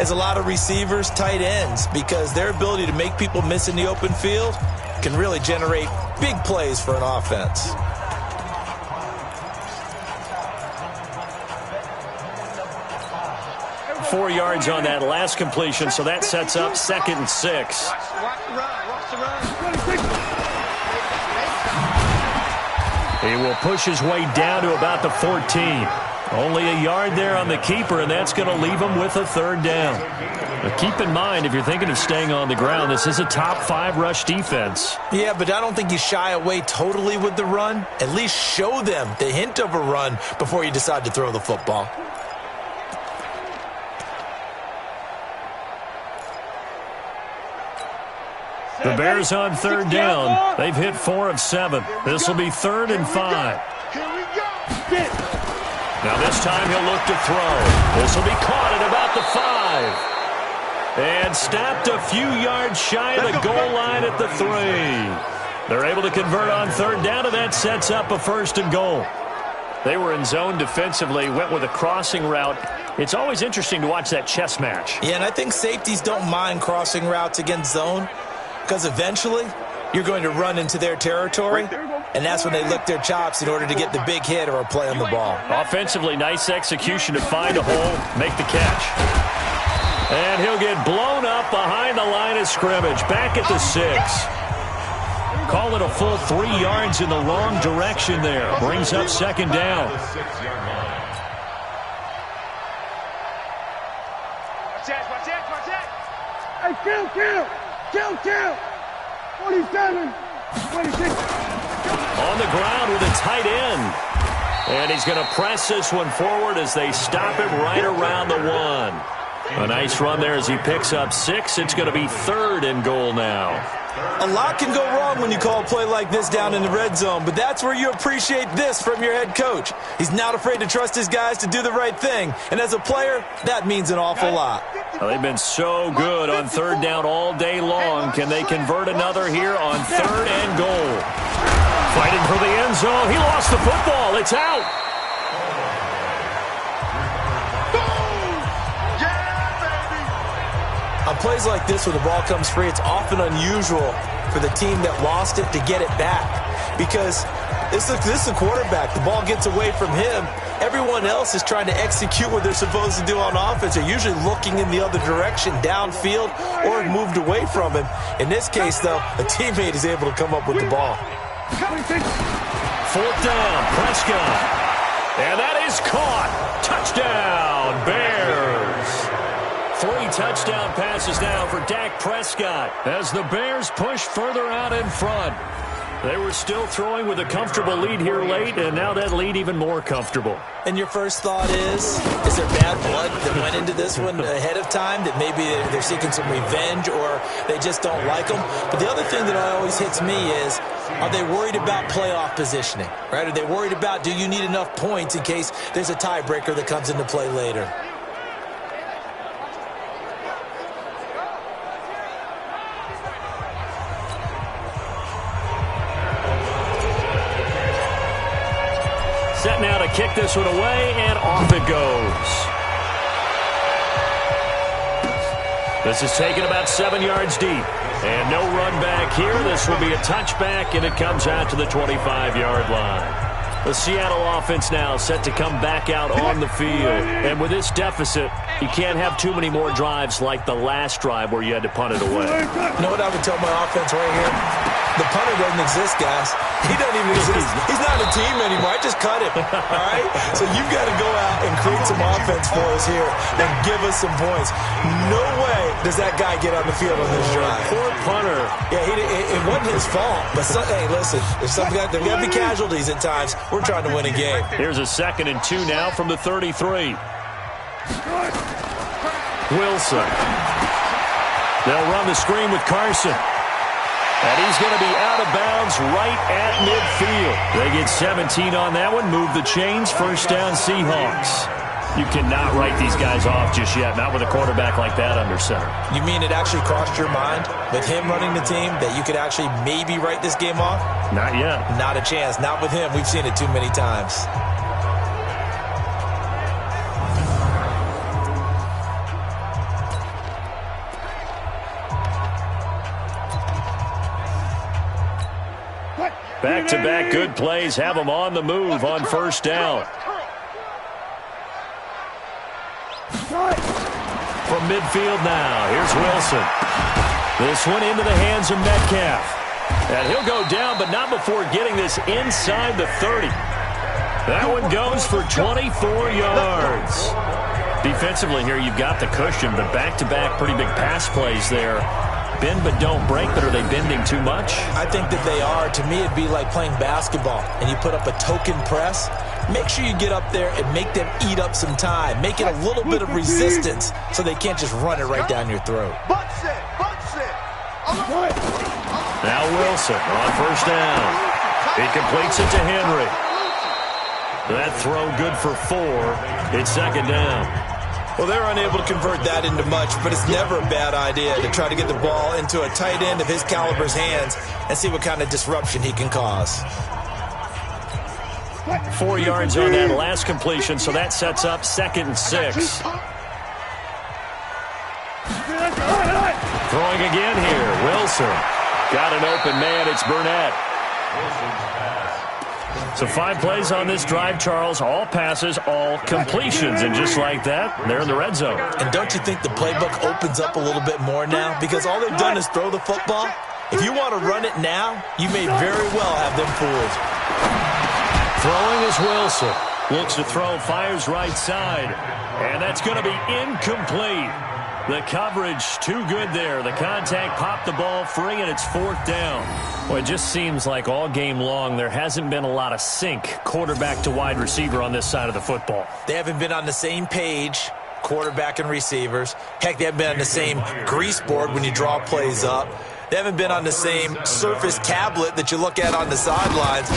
Speaker 9: as a lot of receivers, tight ends, because their ability to make people miss in the open field can really generate big plays for an offense.
Speaker 8: Four yards on that last completion, so that sets up 2nd and 6. He will push his way down to about the 14. Only a yard there on the keeper, and that's going to leave him with a 3rd down. But keep in mind, if you're thinking of staying on the ground, this is a top 5 rush defense.
Speaker 9: Yeah, but I don't think you shy away totally with the run. At least show them the hint of a run before you decide to throw the football.
Speaker 8: The Bears on 3rd down. They've hit 4 of 7. This will be 3rd and 5. Now this time he'll look to throw. This will be caught at about the 5. And stopped a few yards shy of the goal line at the 3. They're able to convert on 3rd down, and that sets up a 1st and goal. They were in zone defensively, went with a crossing route. It's always interesting to watch that chess match.
Speaker 9: Yeah, and I think safeties don't mind crossing routes against zone, because eventually you're going to run into their territory, and that's when they lick their chops in order to get the big hit or a play on the ball.
Speaker 8: Offensively, nice execution to find a hole, make the catch. And he'll get blown up behind the line of scrimmage, back at the 6. Call it a full 3 yards in the wrong direction there. Brings up 2nd down.
Speaker 5: Watch that. Hey, kill. 47, 26.
Speaker 8: On the ground with a tight end. And he's going to press this one forward as they stop him right around the 1. A nice run there as he picks up 6. It's going to be 3rd and goal now.
Speaker 9: A lot can go wrong when you call a play like this down in the red zone, but that's where you appreciate this from your head coach. He's not afraid to trust his guys to do the right thing, and as a player, that means an awful lot.
Speaker 8: Well, they've been so good on 3rd down all day long. Can they convert another here on 3rd and goal? Fighting for the end zone. He lost the football. It's out.
Speaker 9: On plays like this where the ball comes free, it's often unusual for the team that lost it to get it back, because this is the quarterback. The ball gets away from him. Everyone else is trying to execute what they're supposed to do on offense. They're usually looking in the other direction, downfield, or moved away from him. In this case, though, a teammate is able to come up with the ball.
Speaker 8: 4th down, Prescott. And that is caught. Touchdown, Bears. 3 touchdown passes now for Dak Prescott as the Bears push further out in front. They were still throwing with a comfortable lead here late, and now that lead even more comfortable.
Speaker 9: And your first thought is there bad blood that went into this one ahead of time, that maybe they're seeking some revenge or they just don't like them? But the other thing that always hits me is, are they worried about playoff positioning, right? Are they worried about, do you need enough points in case there's a tiebreaker that comes into play later?
Speaker 8: Set now to kick this one away, and off it goes. This is taken about 7 yards deep. And no run back here. This will be a touchback, and it comes out to the 25-yard line. The Seattle offense now set to come back out on the field. And with this deficit, you can't have too many more drives like the last drive where you had to punt it away.
Speaker 9: You know what I would tell my offense right here? The punter doesn't exist, guys. He doesn't even exist. He's not a team anymore. I just cut him. All right? So you've got to go out and create some offense for us here and give us some points. No way does that guy get on the field on this drive.
Speaker 8: Poor punter.
Speaker 9: Yeah, it wasn't his fault. But, hey, listen, there's got to be casualties at times. We're trying to win a game.
Speaker 8: Here's a 2nd and 2 now from the 33. Wilson. They'll run the screen with Carson. And he's going to be out of bounds right at midfield. They get 17 on that one. Move the chains. 1st down, Seahawks. You cannot write these guys off just yet. Not with a quarterback like that under center.
Speaker 9: You mean it actually crossed your mind with him running the team that you could actually maybe write this game off?
Speaker 8: Not yet.
Speaker 9: Not a chance. Not with him. We've seen it too many times.
Speaker 8: Back-to-back good plays have them on the move on first down. From midfield now, here's Wilson. This one into the hands of Metcalf. And he'll go down, but not before getting this inside the 30. That one goes for 24 yards. Defensively here, you've got the cushion, but back-to-back pretty big pass plays there. Bend but don't break, but are they bending too much?
Speaker 9: I think that they are. To me, it'd be like playing basketball, and you put up a token press. Make sure you get up there and make them eat up some time. Make it a little bit of resistance so they can't just run it right down your throat.
Speaker 8: Now Wilson on first down. He completes it to Henry. That throw good for 4. It's second down.
Speaker 9: Well, they're unable to convert that into much, but it's never a bad idea to try to get the ball into a tight end of his caliber's hands and see what kind of disruption he can cause.
Speaker 8: 4 yards on that last completion, so that sets up 2nd and 6. Throwing again here, Wilson. Got an open man, it's Burnett. So 5 plays on this drive, Charles. All passes, all completions. And just like that, they're in the red zone.
Speaker 9: And don't you think the playbook opens up a little bit more now? Because all they've done is throw the football. If you want to run it now, you may very well have them fooled.
Speaker 8: Throwing is Wilson. Looks to throw, fires right side. And that's going to be incomplete. The coverage too good there. The contact popped the ball free, and it's 4th down. Well, it just seems like all game long there hasn't been a lot of sync quarterback to wide receiver on this side of the football.
Speaker 9: They haven't been on the same page, quarterback and receivers. Heck, they haven't been on the same grease board when you draw plays up. They haven't been on the same surface tablet that you look at on the sidelines.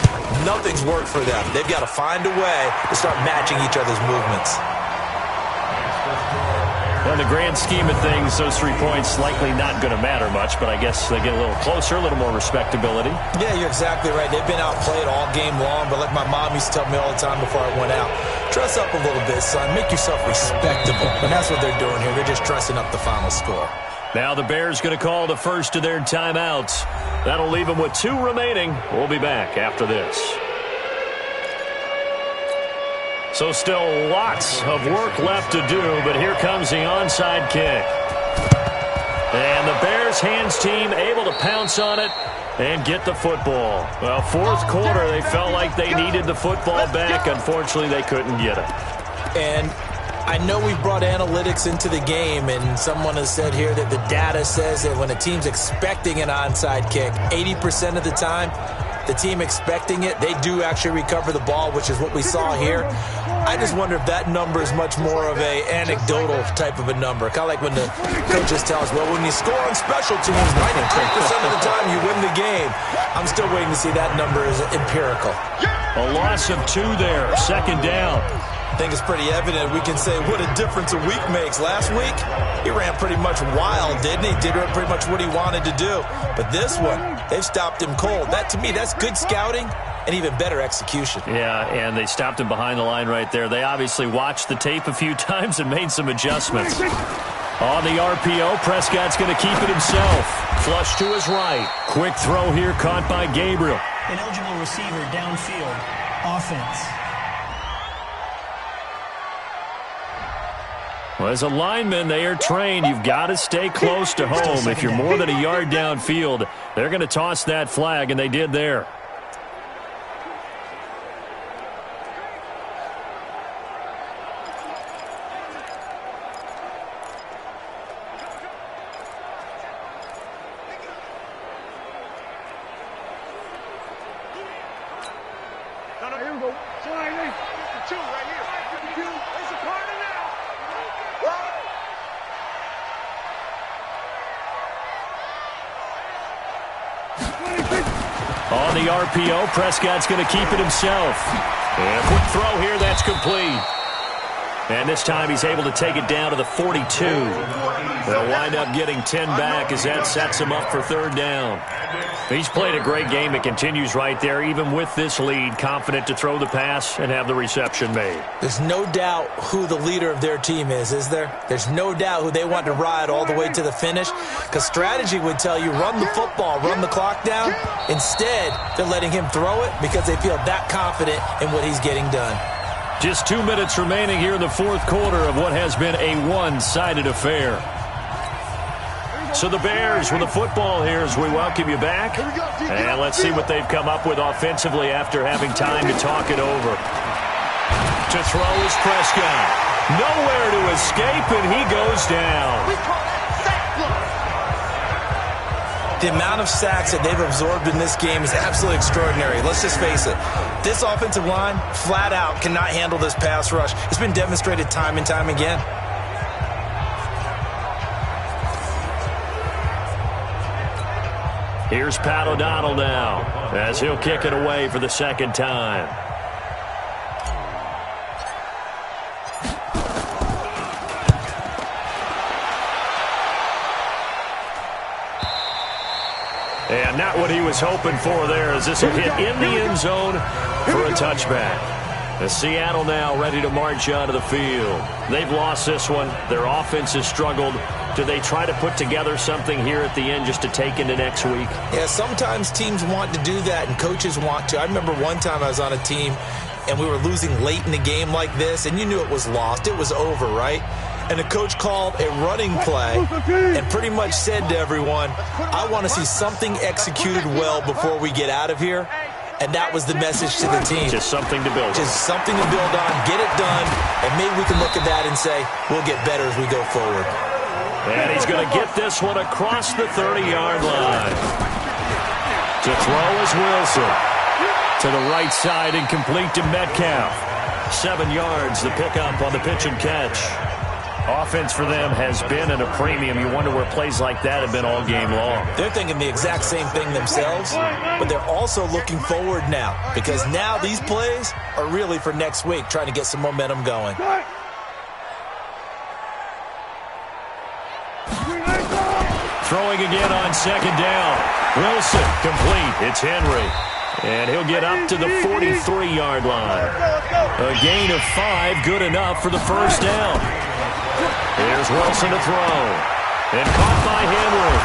Speaker 9: Nothing's worked for them. They've got to find a way to start matching each other's movements.
Speaker 8: Well, in the grand scheme of things, those 3 points likely not going to matter much, but I guess they get a little closer, a little more respectability.
Speaker 9: Yeah, you're exactly right. They've been outplayed all game long, but like my mom used to tell me all the time before I went out, dress up a little bit, son. Make yourself respectable. And that's what they're doing here. They're just dressing up the final score.
Speaker 8: Now the Bears going to call the first of their timeouts. That'll leave them with 2 remaining. We'll be back after this. So still lots of work left to do, but here comes the onside kick. And the Bears hands team able to pounce on it and get the football. Well, 4th quarter, they felt like they needed the football back. Unfortunately, they couldn't get it.
Speaker 9: And I know we've brought analytics into the game, and someone has said here that the data says that when a team's expecting an onside kick, 80% of the time, the team expecting it, they do actually recover the ball, which is what we saw here. I just wonder if that number is much more of a anecdotal type of a number. Kind of like when the coaches tell us, well, when you score on special teams, 93% of the time you win the game. I'm still waiting to see that number is empirical.
Speaker 8: A loss of 2 there, 2nd down.
Speaker 9: I think it's pretty evident. We can say what a difference a week makes. Last week, he ran pretty much wild, didn't he? Did pretty much what he wanted to do. But this one, they've stopped him cold. That, to me, that's good scouting and even better execution.
Speaker 8: Yeah, and they stopped him behind the line right there. They obviously watched the tape a few times and made some adjustments. On the RPO, Prescott's going to keep it himself. Flush to his right. Quick throw here caught by Gabriel.
Speaker 10: An eligible receiver downfield. Offense.
Speaker 8: Well, as a lineman, they are trained. You've got to stay close to home. If you're more than a yard downfield, they're going to toss that flag, and they did there.
Speaker 5: Here we go. Sliding. 2 right here. It's a corner now.
Speaker 8: On the RPO, Prescott's going to keep it himself. And a quick throw here, that's complete. And this time he's able to take it down to the 42. They'll wind up getting 10 back as that sets him up for third down. He's played a great game. It continues right there, even with this lead, confident to throw the pass and have the reception made.
Speaker 9: There's no doubt who the leader of their team is there? There's no doubt who they want to ride all the way to the finish, because strategy would tell you run the football, run the clock down. Instead, they're letting him throw it because they feel that confident in what he's getting done.
Speaker 8: Just 2 minutes remaining here in the fourth quarter of what has been a one-sided affair. So the Bears with the football here as we welcome you back. And let's see what they've come up with offensively after having time to talk it over. To throw is Prescott. Nowhere to escape, and he goes down.
Speaker 9: The amount of sacks that they've absorbed in this game is absolutely extraordinary. Let's just face it. This offensive line, flat out, cannot handle this pass rush. It's been demonstrated time and time again.
Speaker 8: Here's Pat O'Donnell now as he'll kick it away for the second time. And not what he was hoping for there, as this will hit in the end zone for a touchback. The Seattle now ready to march onto the field. They've lost this one. Their offense has struggled. Do they try to put together something here at the end just to take into next week?
Speaker 9: Yeah, sometimes teams want to do that and coaches want to. I remember one time I was on a team and we were losing late in the game like this, and you knew it was lost. It was over, right? And the coach called a running play and pretty much said to everyone, I want to see something executed well before we get out of here. And that was the message to the team.
Speaker 8: Just something to build on.
Speaker 9: Just something to build on, get it done, and maybe we can look at that and say, we'll get better as we go forward.
Speaker 8: And he's going to get this one across the 30-yard line. To throw is Wilson. To the right side and complete to Metcalf. 7 yards, the pickup on the pitch and catch. Offense for them has been at a premium. You wonder where plays like that have been all game long.
Speaker 9: They're thinking the exact same thing themselves, but they're also looking forward now, because now these plays are really for next week, trying to get some momentum going.
Speaker 8: Throwing again on second down. Wilson complete. It's Henry. And he'll get up to the 43-yard line. A gain of 5, good enough for the first down. Here's Wilson to throw. And caught by Henry.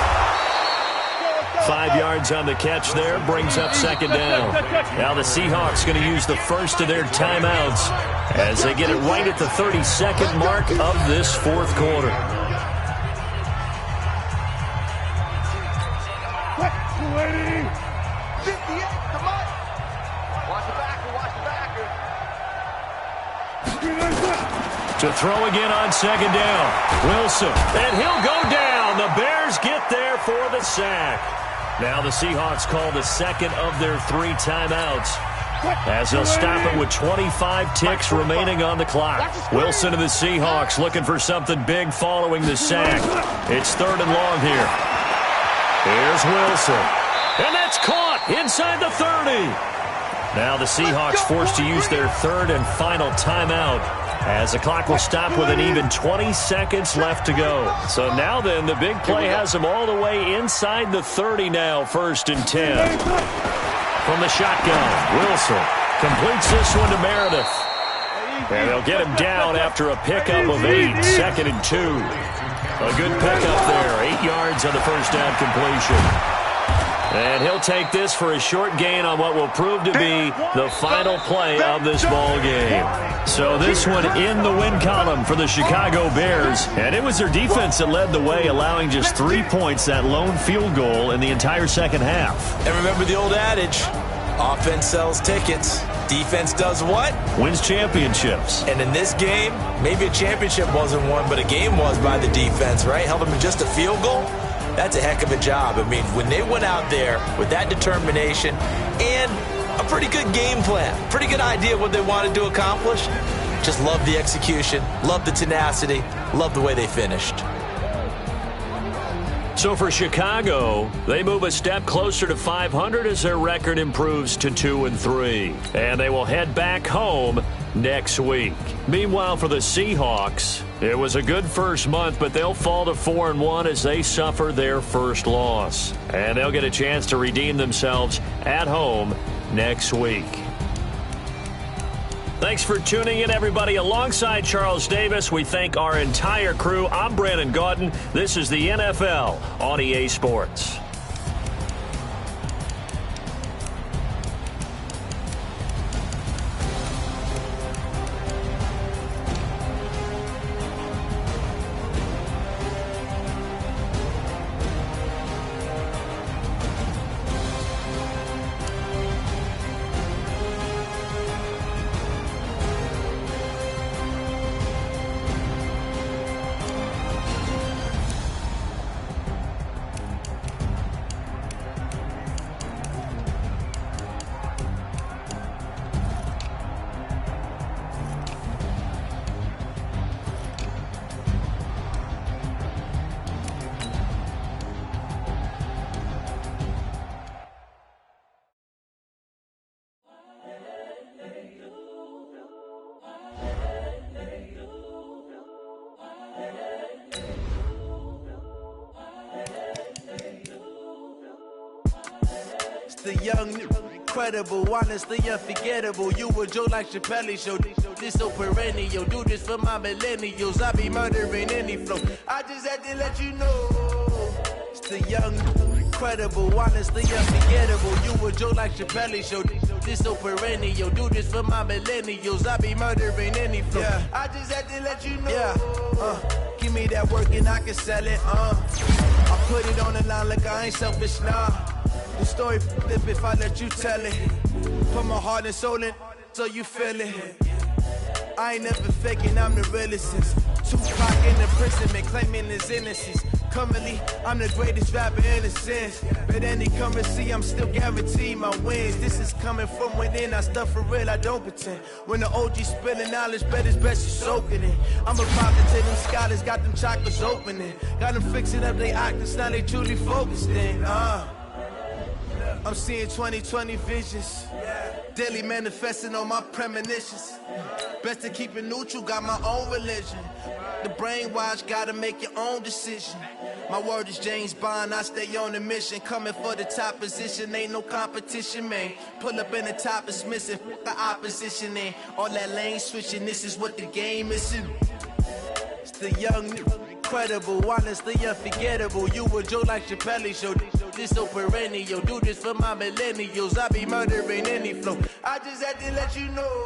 Speaker 8: 5 yards on the catch there, brings up second down. Now the Seahawks going to use the first of their timeouts as they get it right at the 32nd mark of this fourth quarter. To throw again on second down. Wilson, and he'll go down. The Bears get there for the sack. Now the Seahawks call the second of their 3 timeouts as they'll stop it with 25 ticks remaining on the clock. Wilson and the Seahawks looking for something big following the sack. It's 3rd and long here. Here's Wilson. And that's caught inside the 30. Now the Seahawks forced to use their 3rd and final timeout, as the clock will stop with an even 20 seconds left to go. So now then, the big play has them all the way inside the 30 now, 1st and 10. From the shotgun, Wilson completes this one to Meredith. And they'll get him down after a pickup of 8, 2nd and 2. A good pickup there, 8 yards on the first down completion. And he'll take this for a short gain on what will prove to be the final play of this ball game. So this one in the win column for the Chicago Bears. And it was their defense that led the way, allowing just 3 points, that lone field goal in the entire second half.
Speaker 9: And remember the old adage, offense sells tickets. Defense does what?
Speaker 8: Wins championships.
Speaker 9: And in this game, maybe a championship wasn't won, but a game was by the defense, right? Held them to just a field goal. That's a heck of a job. I mean, when they went out there with that determination and a pretty good game plan, pretty good idea of what they wanted to accomplish, just love the execution, love the tenacity, love the way they finished.
Speaker 8: So for Chicago, they move a step closer to 500 as their record improves to 2-3. And they will head back home next week. Meanwhile, for the Seahawks, it was a good first month, but they'll fall to 4-1 as they suffer their first loss. And they'll get a chance to redeem themselves at home next week. Thanks for tuning in, everybody. Alongside Charles Davis, we thank our entire crew. I'm Brandon Gaudin. This is the NFL on EA Sports.
Speaker 12: The young, incredible, honestly unforgettable. You a Joe like Chappelle show. This so perennial. Do this for my millennials. I be murdering any flow. I just had to let you know. It's the young, incredible, honestly unforgettable. You a Joe like Chappelle show. This so perennial. Do this for my millennials. I be murdering any flow. Yeah. I just had to let you know. Yeah. Give me that work and I can sell it. I put it on the line like I ain't selfish, nah. The story flip if I let you tell it. Put my heart and soul in so you feel it. I ain't never faking, I'm the realest since Tupac in the prison claiming his innocence. Currently, I'm the greatest rapper in a sense. But any come and see, I'm still guaranteed my wins. This is coming from within, I stuff for real, I don't pretend. When the OG spilling knowledge, bet it's best you soak it in. I'm a prophet to them scholars, got them chakras opening. Got them fixing up they octaves, now they truly focused in. I'm seeing 2020 visions. Daily manifesting on my premonitions. Best to keep it neutral, got my own religion. The brainwash, gotta make your own decision. My word is James Bond, I stay on a mission. Coming for the top position, ain't no competition, man. Pull up in the top, it's missing, the opposition in. All that lane switching, this is what the game is. It's the young, incredible, honestly unforgettable. You a Joe like Chappelle show. This so perennial. Do this for my millennials. I be murdering any flow. I just had to let you know.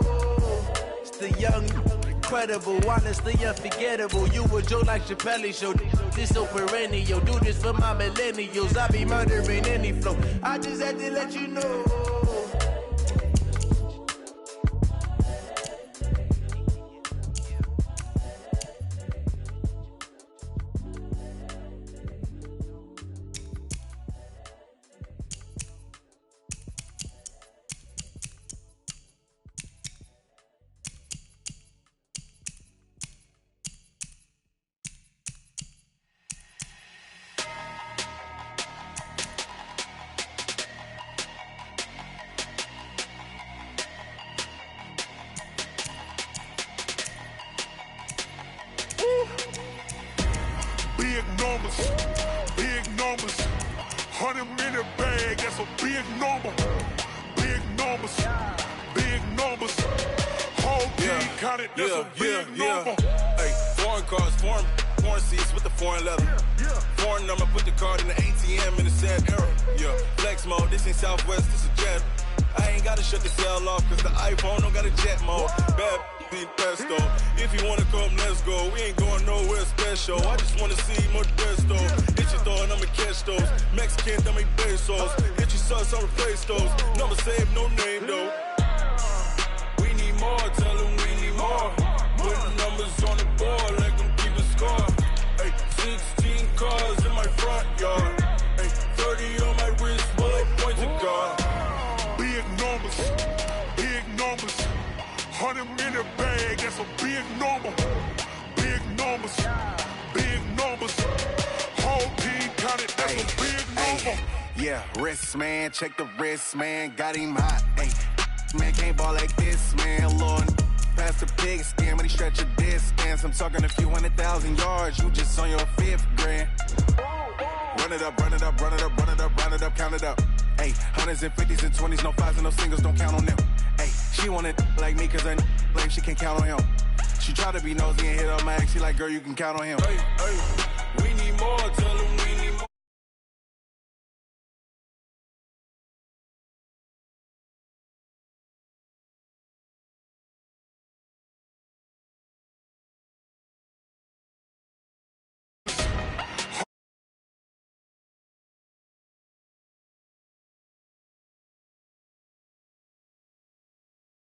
Speaker 12: It's the young, incredible, honestly unforgettable. You a Joe like Chappelle show. This so perennial. Do this for my millennials. I be murdering any flow. I just had to let you know.
Speaker 5: Big numbers, 100-minute bag, that's a big number. Big numbers, whole team counted, that's a big number.
Speaker 13: Hey, foreign cars, foreign seats with the foreign leather. Foreign number, put the card in the ATM in the sad era. Yeah, flex mode, this ain't Southwest, this a jet. I ain't gotta shut the cell off, cause the iPhone don't got a jet mode. Bad be pesto. If you wanna come, let's go. We ain't going nowhere special. I just wanna see more resto. Hit your throw and I'ma catch those. Mexican, dame pesos. Hit your sauce, I'll replace those. Number save, no name though. We need more, tell them we need more. Put the numbers on the board, let them keep a score. Hey, 16 cars in my front yard. Hey, 30 on my wrist, bullet points to God.
Speaker 5: Big numbers, 100-minute bag, that's a big number. Big numbers, whole team count it, that's a big number.
Speaker 14: Yeah, wrist, man, check the wrist, man, got him hot, ayy. Man, can't ball like this, man, Lord. Past the pig skin when he stretch a distance. I'm talking a few 100,000 yards, you just on your 5th grand. Run it up, run it up, run it up, run it up, run it up, count it up. Ayy, hundreds and 50s and 20s, no 5s and no singles, don't count on them. Ayy, she want it like me cause her lame, she can't count on him. She try to be nosy and hit up my ex, she like, girl, you can count on him.
Speaker 13: Hey, we need more till